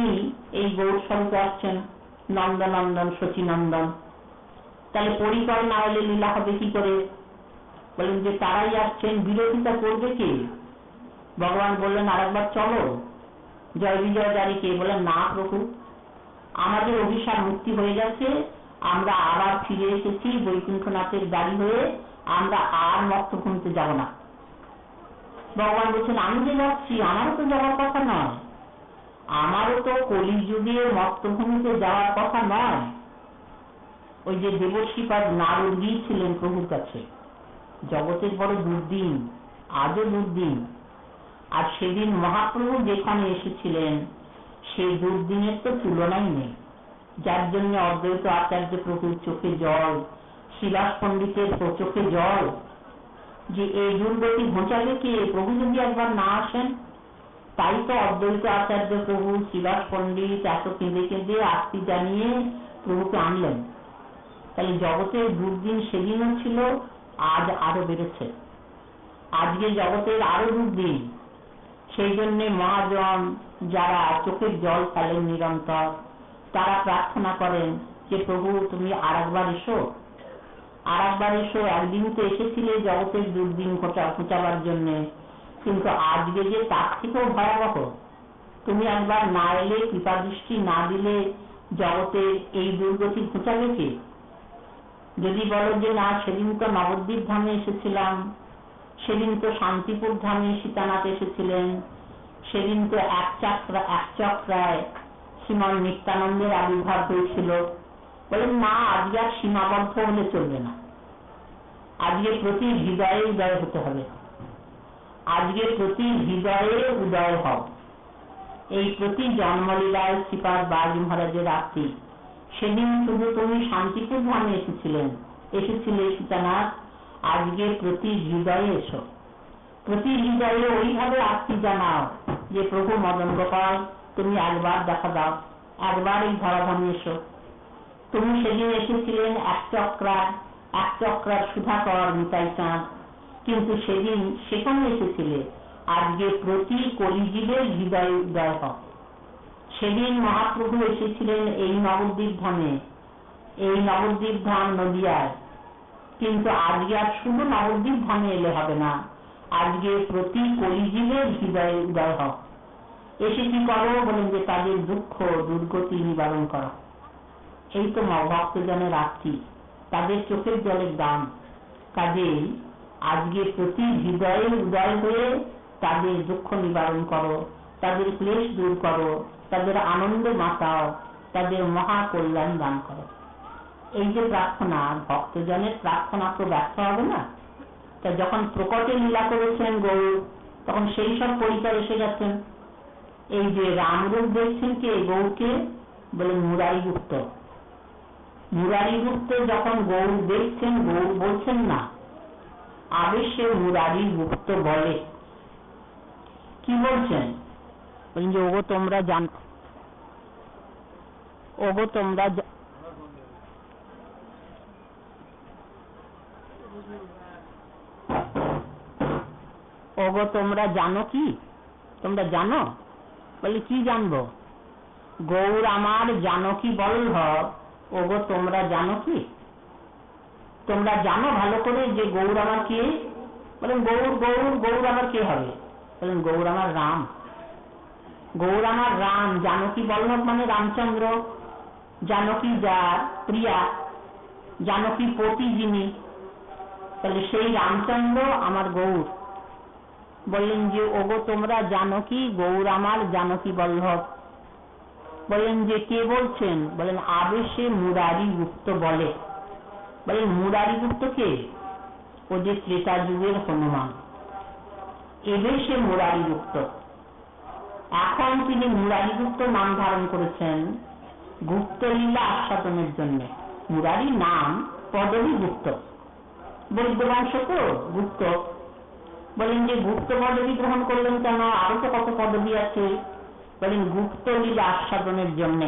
এই গৌর স্বরূপে আসছেন, নন্দনন্দন শচীনন্দন। তাহলে পরিকর না হলে লীলা হবে কি করে? বলেন যে তারাই আসছেন, বিরোধিতা করবে কে? ভগবান বললেন আরেকবার চলো জয় বিজয় দাঁড়িকে। বলেন না প্রভু, আমাদের অভিশাপ মুক্তি হয়ে গেছে, আমরা আবার ফিরে এসেছি বৈকুণ্ঠনাথের দাঁড়ি হয়ে, আমরা আর মত্তভূমিতে যাব না। ভগবান বলছেন আমি যে যাচ্ছি, আমারও তো যাওয়ার কথা নয়, আমারও তো কলিযুগে মত্তভূমিতে যাওয়ার কথা নয়। ওই যে দেবশ্রীপাদ নারদ গিয়েছিলেন প্রভুর কাছে, জগতের বড় দুর্দিন, আজও দুর্দিন, আর সেদিন মহাপ্রভু যেখানে এসেছিলেন সেই দুর্দিনের তো তুলনাই নেই, যার জন্য অদ্বৈত আচার্য প্রভুর চোখে জল, শিলাস পণ্ডিতের চোখে জল, যে এই দুর্গতি ঘোচাবে কে? প্রভু যদি একবার না আসেন। তাই তো অদ্বৈত আচার্য প্রভু, শিলাস পণ্ডিত এত কেঁদে কেঁদে আস্তি জানিয়ে প্রভুকে আনলেন। তাহলে জগতের দুর্দিন সেদিনও ছিল, আজ আরো বেড়েছে, আজকে জগতের আরো দুর্দিন। সেই জন্য মহাজন যারা চোখের জল ফেলেন নিরন্তর, তারা প্রার্থনা করেন যে প্রভু তুমি আরেকবার এসো, আরেকবার এসো। একদিন তো এসেছিলে জগতের দুর্দিন ঘোচাবার জন্য, কিন্তু আজকে যে তার থেকেও ভয়াবহ, তুমি একবার না এলে, কৃপা দৃষ্টি না দিলে জগতের এই দুর্গতি ঘোচাবে কে? যদি বলো যে না সেদিন তো নবদ্বীপ ধামে এসেছিলাম, সেদিন তো শান্তিপুর ধামে সীতানাথ এসেছিলেন, সেদিন তো এক চক্রায় শ্রীমান নিত্যানন্দের আবির্ভাব হয়েছিল, বলেন না আজকে আর সীমাবদ্ধ হলে চলবে না, আজকে প্রতি হৃদয়ে উদয় হতে হবে, আজকে প্রতি হৃদয়ে উদয় হও। এই প্রতি জন্মলীলায় শ্রীপাদ বাগী মহারাজের রাত্রি, সেদিন শুধু তুমি শান্তিপুর ধামে এসেছিলে সীতানাথ, আজকে প্রতি হৃদয়ে এসো, প্রতি হৃদয়ে ওইভাবে আত্মী জানাও যে প্রভু মদন গোপাল তুমি একবার দেখা দাও, একবার এই ধরাধামে এসো। তুমি সেদিন এসেছিলেন এক চক্রার সুধাকর নিতাই চাঁদ, কিন্তু সেদিন সেখানে এসেছিলে, আজকে প্রতি কলিজীবের হৃদয়ে উদয় হও। সেদিন মহাপ্রভু এসেছিলেন এই নবদ্বীপ ধামে, এই নবদ্বীপ ধাম নদিয়ায়, কিন্তু আজকে আর শুধু নবদ্বীপ ধামে এলে হবে না, আজকে প্রতি কলিজীবের হৃদয়ে উদয় হও। এসে কি করো? বলেন যে তাদের দুঃখ দুর্গতি নিবারণ করো। এই তো ভক্তজনের আত্মী, তাদের চোখের জলের দাম। কাজেই আজকে প্রতি হৃদয়ে উদয় হয়ে তাদের দুঃখ নিবারণ করো, তাদের ক্লেশ দূর করো, তাদের আনন্দ মাতাও, তাদের মহা কল্যাণ দান করো। এই যে প্রার্থনা, ভক্তজনের প্রার্থনা তো ব্যর্থ হবে না। তা যখন প্রকটে লীলা করেছেন গৌর, তখন সেই সব পরিচয় এসে গেছেন। এই যে রামরূপ দেখছেন কে? গৌরকে বলে মুরারি গুপ্ত। মুরারি গুপ্ত যখন গৌর দেখছেন, গৌর বলছেন না, আবেশে মুরারি গুপ্ত বলে। কি বলছেন? বলেন যে ওগো তোমরা জানো, ওগো তোমরা জানো কি? তোমরা জানো? বলে কি জানবো? গৌর আমার জানকী বল্লভ, ওগো তোমরা জানো কি? তোমরা জানো ভালো করে যে গৌর আমার কে? বলেন গৌর আমার কে হবে? বলেন গৌর আমার রাম, গৌর আমার রাম। জানকী বল্লভ মানে রামচন্দ্র, জানকী যার প্রিয়া, জানকী পতি যিনি, তাহলে সেই রামচন্দ্র আমার গৌর। বললেন যে ওগো তোমরা জানো কি? গৌর আমার জানকী বল্লভ। বলেন যে কে বলছেন? বলেন আবেশে মুরারি গুপ্ত বলে। বলেন মুরারি গুপ্ত কে? ও যে ত্রেতা যুগের হনুমান। এবেশে মুরারি গুপ্ত। এখন তিনি মুরারি গুপ্ত নাম ধারণ করেছেন গুপ্ত লীলা আস্বাদনের জন্য। মুরারি নাম, পদবী গুপ্ত, বৈদ্য বংশ তো গুপ্ত। বলেন যে গুপ্ত পদবী গ্রহণ করলেন কেন? আরো তো কত পদবী আছে। বলেন গুপ্ত লীলা আস্বাদনের জন্য।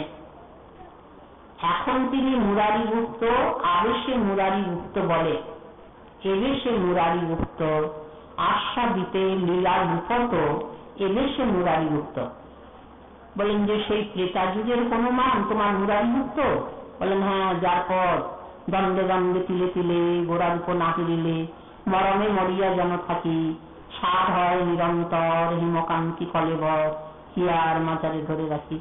এখন তিনি মুরারি গুপ্ত, আবেশে মুরারি গুপ্ত বলে। এবেশে মুরারি গুপ্ত, আস্বাদিতে লীলার বিপত এবেশে মুরারি গুপ্ত। বলেন যে সেই ত্রেতা যুগের হনুমান তোমার মুরারি গুপ্ত? বলেন হ্যাঁ, যার পর দণ্ডে দণ্ডে তিলে তিলে গোড়ার উপর না ফিরিলে মরমে মরিয়া যেন থাকি, সার হয় নিরন্তর হিমকান্তি কলেবর হিয়ার মাচারে ধরে রাখি।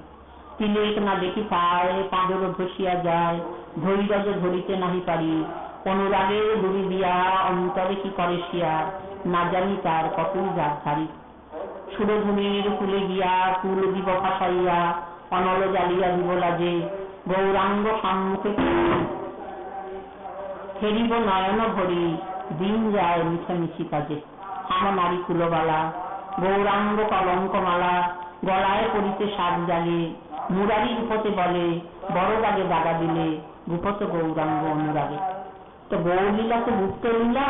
তিলেক না দেখি পায় পাঁজরও ধসিয়া যায়, ধৈর্য ধরিতে নাহি পারি, অনুরাগে দূরি দিয়া অন্তরে কি করে শিয়ার, না জানি তার কতই যার ধারি। সুরধুনির কুলে গিয়া কুল দিব ফাঁসাইয়া, অনল জ্বালিয়া দিব লাজে, গৌরাঙ্গ সম্মুখে ফেরিব নয়ন ভরি, দিন যায় মিছামিছি কাজে। আমার নারী কুলবালা, গৌরাঙ্গ কলঙ্কমালা, গলায় পড়িতে সাত জালে, মুরারি রূপতে বলে বড় দাগে দাগা দিলে, রূপত গৌরাঙ্গ অনুরাগে। তো গৌরলীলা তো গুপ্ত লীলা,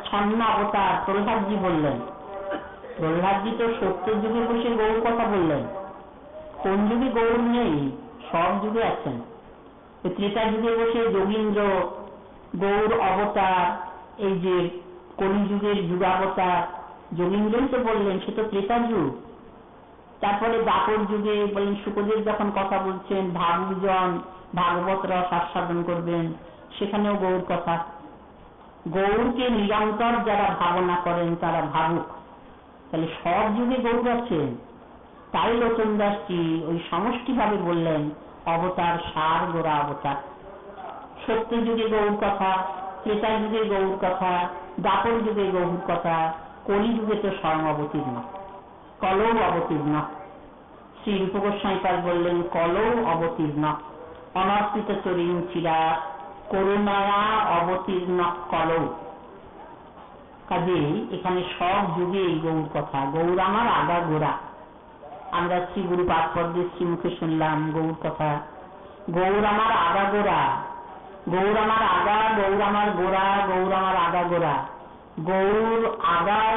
ছন্ন অবতার। প্রহ্লাদজি বললেন, প্রহ্লাদজি তো সত্তর যুগে বসে গৌর কথা বললেন। কোন যুগে গৌর নেই? সব যুগে আছেন। ত্রেতা যুগে বসে যোগীন্দ্র গৌর অবতার, এই যে কলিযুগের যুগাবতার যোগীন্দ্রই তো বললেন, সে তো ত্রেতা যুগ। তারপরে দ্বাপর যুগে বলেন শুকদেব যখন কথা বলছেন ভাগজন ভাগবত রস আস্বাদন করবেন, সেখানেও গৌর কথা। গৌরকে নিরন্তর যারা ভাবনা করেন তারা ভাবুক। তাহলে সব যুগে গৌর আছেন। তাই লোচন দাসজি ওই সমষ্টি ভাবে বললেন অবতার সার গোড়া অবতার। সত্য যুগে গৌর কথা, ত্রেতা যুগে গৌর কথা, দ্বাপর যুগে গৌর কথা, কলি যুগে তো স্বয়ং অবতীর্ণ, কলৌ অবতীর্ণ। শ্রী রূপ গোস্বামী পাদ বললেন কলৌ অবতীর্ণ, অনর্পিত চরিং চিরা করুণায়া অবতীর্ণ কলৌ। কাজেই এখানে সব যুগে এই গৌর কথা। গৌর আমার আগা গোড়া। আমরা শ্রী গুরু পাদপদ্মের শ্রীমুখে শুনলাম গৌর কথা। গৌর আমার আগা গোড়া, গৌর আমার আগা, গৌর আমার গোড়া, গৌর আমার আগা গোড়া। গৌর আগার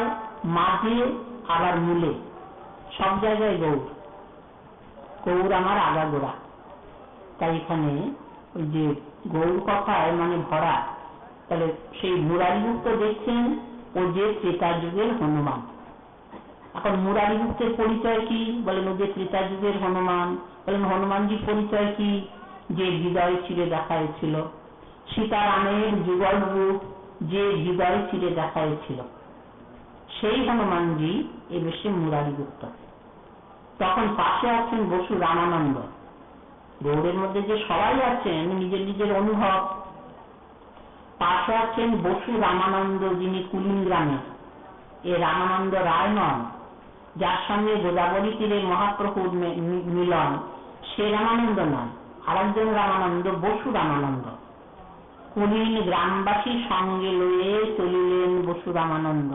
মাঝে আবার মূলে, সব জায়গায় গৌর। গৌর আমার আগা গোড়া। তাই এখানে ওই যে গৌর কথায় মানে ভরা। তাহলে সেই মুরারি গুপ্ত দেখছেন ও যে ত্রেতা যুগের হনুমান। এখন মুরারি গুপ্তের পরিচয় কি? বলেন ও যে ত্রেতা যুগের হনুমান। বলেন হনুমানজির পরিচয় কি? যে হৃদয় চিরে দেখাইছিল, সীতারামের যুগল রূপ যে হৃদয় চিরে দেখাইছিল, সেই হনুমানজি এ বেশে মুরারি গুপ্ত। তখন পাশে আছেন বসু রামানন্দ। গৌড়ের মধ্যে যে সবাই আছেন নিজের নিজের অনুভব। পাশে আছেন বসু রামানন্দ, যিনি কুলিন গ্রামে। এ রামানন্দ রায় নন, যার সঙ্গে গোদাবরী তীরে মহাপ্রভুর মিলন, সে রামানন্দ নন। আরেকজন রামানন্দ বসু রামানন্দ। কুলিন গ্রামবাসী সঙ্গে লয়ে চলিলেন বসু রামানন্দ।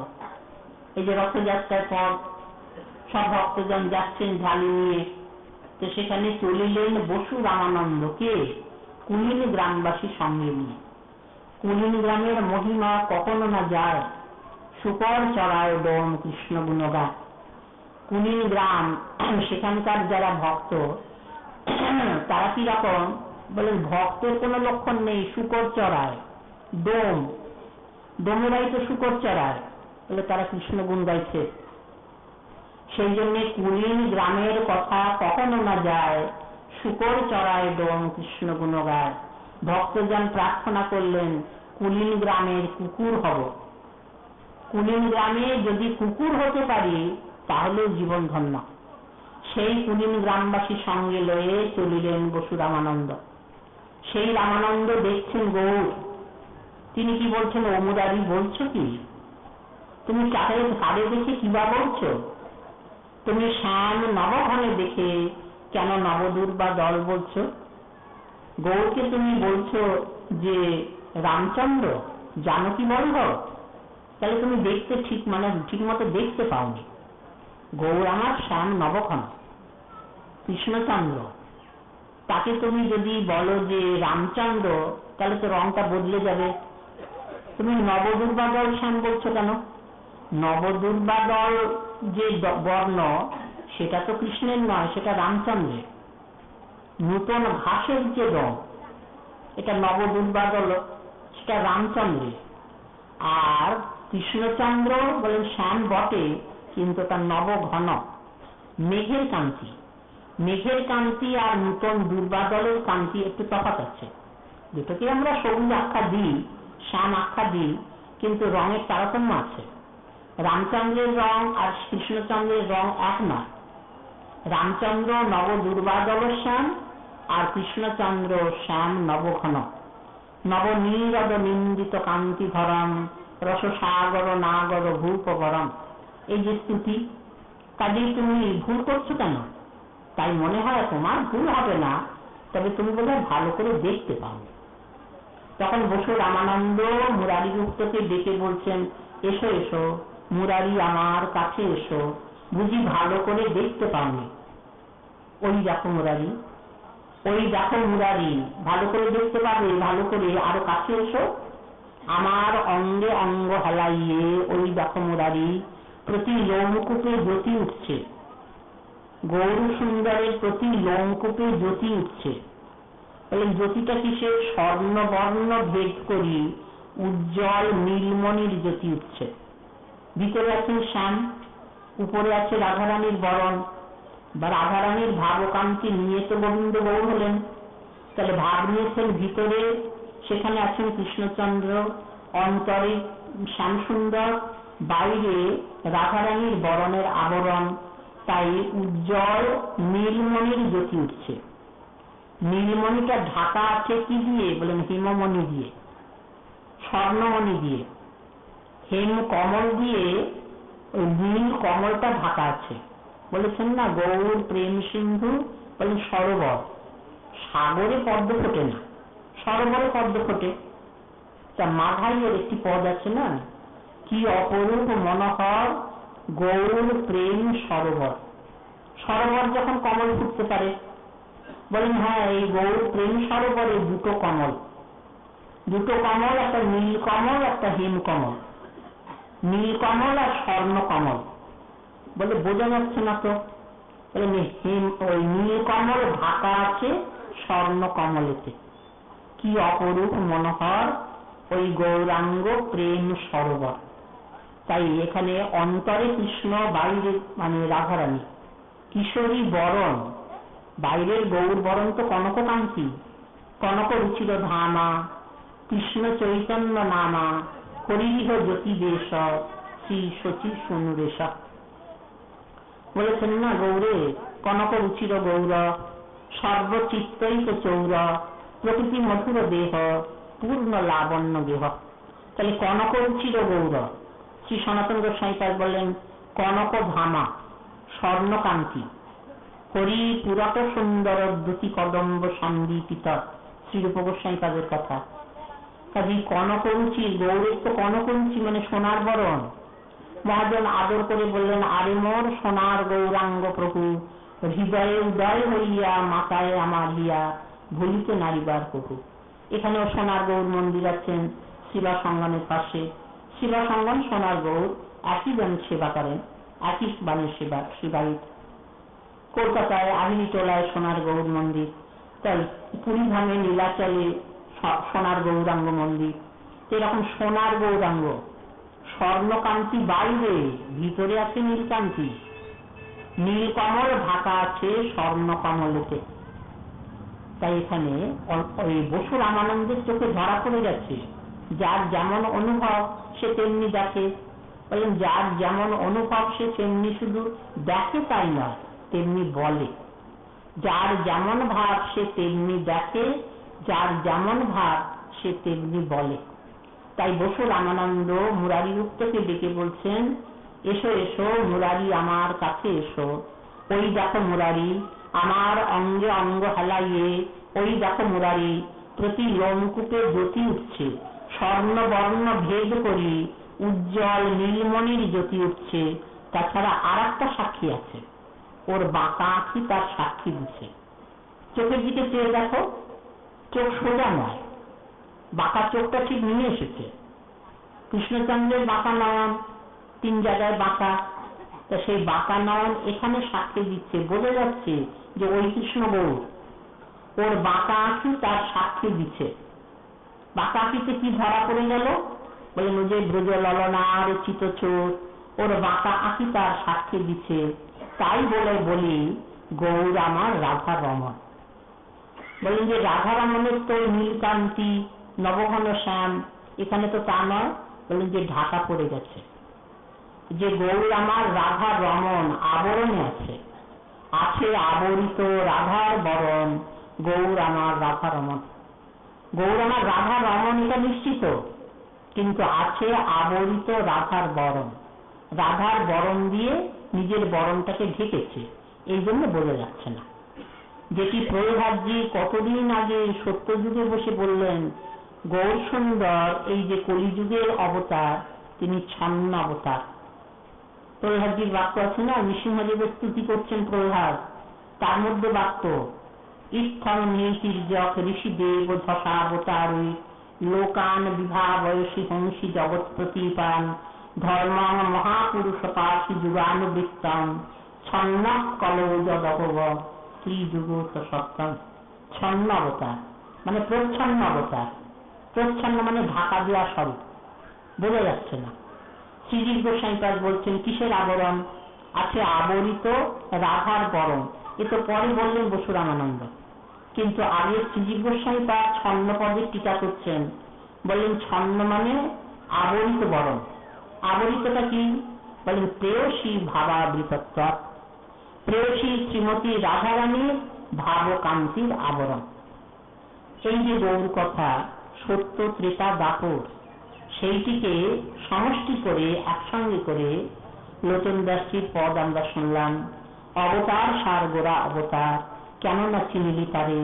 এই যে রথযাত্রার পর সব ভক্তজন যাচ্ছেন ঝালি নিয়ে, তো সেখানে চলিলেন বসু রামানন্দ। কে? কুলিন গ্রামবাসী সঙ্গে নিয়ে। কুলিন গ্রামের মহিমা কখনো না যায়, শুকর চড়ায় ডোম কৃষ্ণ গুণগান। কুলিন গ্রাম, সেখানকার যারা ভক্ত তারা কি রকম? বলেন ভক্তের কোনো লক্ষণ নেই, শুকর চড়ায় ডোম, ডোমেরাই তো শুকর চড়ায়, বলে তারা কৃষ্ণ গুণ গাইছে। সেই জন্য কুলিন গ্রামের কথা কখনো না যায়, শুকর চড়ায় ডোম কৃষ্ণ গুণ গায়। ভক্তজন প্রার্থনা করলেন কুলিন গ্রামের কুকুর হব। কুলিন গ্রামে যদি কুকুর হতে পারি তাহলে জীবন ধন্য। সেই কুলিন গ্রামবাসী সঙ্গে লয়ে চলিলেন বসু রামানন্দ। সেই রামানন্দ দেখছেন গৌর। তিনি কি বলছেন? ও মুরারি বলছো কি? তুমি চাঁদের ধারে দেখে কিবা বলছো? তুমি শ্যাম নবঘনে দেখে কেন নবদুর্বা দল বলছো? গৌরকে তুমি বলছো যে রামচন্দ্র জানকী বল্লভ, তাহলে তুমি দেখতে ঠিক মতো দেখতে পাওনি। গৌর আমার শ্যাম নবঘন কৃষ্ণচন্দ্র, তাকে তুমি যদি বলো যে রামচন্দ্র, তাহলে তো রংটা বদলে যাবে। তুমি নবদুর্বা দল শ্যাম বলছো কেন? নবদুর্বা দল যে বর্ণ, সেটা তো কৃষ্ণের নয়, সেটা রামচন্দ্রের। নূতন ঘাসের যে রং, এটা নবদুর্বা দল, সেটা রামচন্দ্রের। আর কৃষ্ণচন্দ্র বলেন শ্যাম বটে, কিন্তু তার নবঘন, মেঘের কান্তি। মেঘের কান্তি আর নূতন দুর্বাদলের কান্তি একটু তফাৎ আছে। দুটোকে আমরা সবুজ আখ্যা দিই, শ্যাম আখ্যা দিই, কিন্তু রঙের তারতম্য আছে। রামচন্দ্রের রং আর কৃষ্ণচন্দ্রের রং এক নয়। রামচন্দ্র নব দুর্বাদল শ্যাম, আর কৃষ্ণচন্দ্র শ্যাম নবঘন। নবনীরদ নিন্দিত কান্তি ধরম, রস সাগর নাগর ভূপ গরম। এই যে স্তুতি, কাজেই তুমি ভুল করছো কেন? তাই মনে হয় তোমার ভুল হবে না, তবে তুমি বোধহয় ভালো করে দেখতে পাও। তখন বসু রামানন্দ মুরারি গুপ্তকে ডেকে বলছেন, এসো এসো মুরারি, আমার কাছে এসো, বুঝি ভালো করে দেখতে পাওনি? ওই দেখো মুরারি, ওই দেখো মুরারি, ভালো করে দেখতে পাবে, ভালো করে আরো কাছে এসো। আমার অঙ্গে অঙ্গ হেলাইয়ে ওই দেখো মুরারি, প্রতি লোমকূপে জ্যোতি উঠছে। গৌর সুন্দরের প্রতি লোমকূপে জ্যোতি উঠছে। তাহলে জ্যোতিটা কিসের? স্বর্ণবর্ণ ভেদ করি উজ্জ্বল নীলমণির জ্যোতি উঠছে। ভিতরে আছেন শ্যাম, উপরে আছে রাধারানীর বরণ, বা রাধারানীর ভাবকান্তি নিয়ে তো গোবিন্দ গৌর হলেন। তাহলে ভাব নিয়েছেন ভিতরে, সেখানে আছেন কৃষ্ণচন্দ্র, অন্তরে শ্যাম সুন্দর, বাইরে রাধারানীর বরণের আবরণ। তাই উজ্জ্বল নীলমণির জ্যোতি উঠছে। নীলমণিটা ঢাকা আছে কি দিয়ে? বলেন হিমমণি দিয়ে, স্বর্ণমণি দিয়ে, হেম কমল দিয়ে ওই নীল কমলটা ঢাকা আছে। বলেছেন না গৌর প্রেম সিন্ধু, বলেন সরোবর। সাগরে পদ্ম ফোটে না, সরোবরে পদ্ম ফোটে। তা মাঘাইয়ের একটি পদ আছে না, কি অপরূপ মনোহর গৌর প্রেম সরোবর। সরোবর যখন কমল ফুটতে পারে, বলেন হ্যাঁ, এই গৌর প্রেম সরোবরে দুটো কমল, একটা নীল কমল, একটা হিম কমল। নীল কমল আর স্বর্ণ কমল। বলে বোঝা যাচ্ছে না তো? ওই নীল কমল ঢাকা আছে স্বর্ণ কমলেতে। কি অপরূপ মনোহর ওই গৌরাঙ্গ প্রেম সরোবর। তাই এখানে অন্তরে কৃষ্ণ, বাইরে মানে রাধারানী। কিশোরী বরণ, বাইরের গৌর বরণ তো কনককান্তি, কনক রুচির ধামা, কৃষ্ণ চৈতন্য নামা, হরিহ জ্যোতি দেশ, শ্রী শচী সুনুরেশ। বলেছেন না গৌরে কনক রুচির গৌর, সর্বচিত্তৈক চৌর, প্রকৃতি মধুর দেহ, পূর্ণ লাবণ্য গেহ। তাহলে কনক রুচির গৌর, শ্রী সনাতন গোস্বামী পাদ বললেন কনক ধামা, স্বর্ণকান্তি, হরি পুরত সুন্দর দ্যুতি কদম্ব সন্দীপিত, শ্রীরূপ গোস্বামী পাদের কথা। কাজে কনক রুচি, গৌরের তো কনক রুচি মানে সোনার বরণ। মহাজন আদর করে বললেন, আরে মোর সোনার গৌরাঙ্গ প্রভু, হৃদয়ে উদয় হইয়া মাতায় আমার লিয়া, ভুলিতে নারিবার প্রভু। এখানেও সোনার গৌর মন্দির আছেন শিবা সঙ্গনের পাশে। শিবা সঙ্গন সোনার গৌর একই বাণী সেবা করেন, একই বাণীর সেবায়িত। কলকাতায় আহিরিটোলায় সোনার গৌর মন্দির, তাই পুরীধামে নীলাচলে সোনার গৌরাঙ্গ মন্দির। এরকম সোনার গৌরাঙ্গ, স্বর্ণকান্তি বাইরে, ভিতরে আছে নীলকান্তি। নীলকমল ঢাকা আছে স্বর্ণ কমলেতে। তাই এখানে ওই বসু রামানন্দের চোখে ধরা পড়ে গেছে, যার যেমন অনুভব সে তেমনি দেখে। যার যেমন অনুভব সে তেমনি শুধু দেখে তাই নয়, তেমনি বলে। যার যেমন ভাব সে তেমনি দেখে, যার যেমন ভাব সে তেমনি বলে। তাই বসু রামানন্দ মুরারি গুপ্তকে ডেকে বলছেন, এসো এসো মুরারি, আমার কাছে এসো। ওই দেখো মুরারি, আমার অঙ্গে অঙ্গ হেলাইয়ে ওই দেখো মুরারি প্রতি লোমকূপে জ্যোতি উঠছে, স্বর্ণবর্ণ ভেদ করি উজ্জ্বল নীলমণির জ্যোতি উঠছে। তাছাড়া আর একটা সাক্ষী আছে, ওর বাঁকা আঁখি তার সাক্ষী দিচ্ছে। চোখের দিকে চেয়ে দেখো, চোখ সোজা নয়, বাঁকা চোখটা ঠিক নিয়ে এসেছে। কৃষ্ণচন্দ্রের বাঁকা নয়ন, 3 জায়গায় বাঁকা, তা সেই বাঁকা নয়ন এখানে সাক্ষী দিচ্ছে। বোঝা যাচ্ছে যে ওই কৃষ্ণ গৌর, ওর বাঁকা আঁখি তার সাক্ষী দিচ্ছে। বাঁকা আঁখিতে কি ধরা পড়ে গেল? বলেন যে ব্রজ ললনার চিতচোর, ওর বাঁকা আঁখি তার সাক্ষী দিচ্ছে। তাই বলে বলি গৌর আমার রাধা রমণ। বলেন যে রাধা রমণের তো নীলকান্তি নবঘন শ্যাম, এখানে তো তা নয়। বলেন যে ঢাকা পড়ে গেছে, যে গৌর আমার রাধা রমণ আবরণে আছে, আছে আবরিত রাধার বরণ, গৌর আমার রাধা রমণ। গৌর আমার রাধা রমণ এটা নিশ্চিত, কিন্তু আছে আবরিত রাধার বরণ। রাধার বরণ দিয়ে নিজের বরণটাকে ঢেকেছে, এই জন্য বোঝা যাচ্ছে না। যেটি প্রহ্লাদজি কতদিন আগে সত্যযুগে বসে বললেন, গৌর সুন্দর এই যে কলিযুগের অবতার, তিনি ছন্ন অবতার। প্রহ্লাদজির বাক্য আছে না, নৃসিংহদেবের স্তুতি করছেন প্রহ্লাদ, তার মধ্যে বাক্য ইত্থং নীতির্যক ঋষিদেব ধসাবতারী লোকান বিভা বয়সী হংসী জগৎ প্রতীপান ধর্মং মহাপুরুষ পাশি যুগানুবৃত্তম ছন্ন কলৌজদহব ত্রিযুগত সত্যম। ছন্ন অবতার মানে প্রচ্ছন্ন অবতার। প্রচ্ছন্ন মানে ঢাকা দেওয়া স্বরূপ, বোঝা যাচ্ছে না। শ্রীজীব গোস্বামীপাদ বলছেন কিসের আবরণ? আছে আবরিত রাধার বরণ। এ তো পরে বললেন বসুরামানন্দ, কিন্তু আগে শ্রীজীব গোস্বামীপাদ ছন্ন পদে টিকা করছেন, বললেন ছন্ন মানে আবরিত বরণ। আবরিতটা কি? বলেন প্রেয়সী ভাবাবৃতত্ব, প্রেয়সী শ্রীমতী রাধারানীর ভাবকান্তির আবরণ। এই যে গৌর কথা সত্য ত্রেতা দাপর, সেইটিকে সমষ্টি করে একসঙ্গে করে লোচন দাসজির পদ আমরা শুনলাম। অবতার সার গোরা অবতার, কেন না চিনিলি তারে,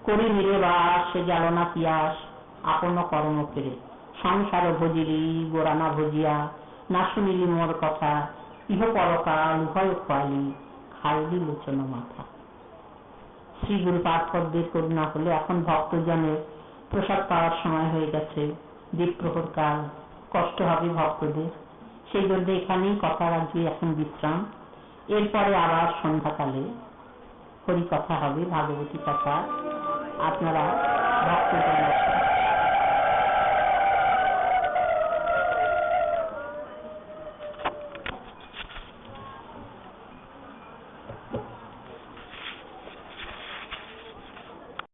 করি নিরে বাস সে গেল না পিয়াস, আপন কর্ম ফেরে সংসার ভজিলি গোরানা ভজিয়া, না শুনিলি মোর কথা, ইহ পরকাল উভয় খোয়ালি খাইলি লোচন মাথা। শ্রী গুরুপাদ পদ্মের করুণা হলে এখন ভক্তজনের প্রসাদ পাওয়ার সময় হয়ে গেছে, দ্বীপ্রহর কাল, কষ্ট হবে ভক্তদের, সেই জন্য এখানেই কথা রাখি, এখন বিশ্রাম। এরপরে আবার সন্ধ্যাকালে হরি কথা হবে, ভাগবতী কথা। আপনারা ভক্তজন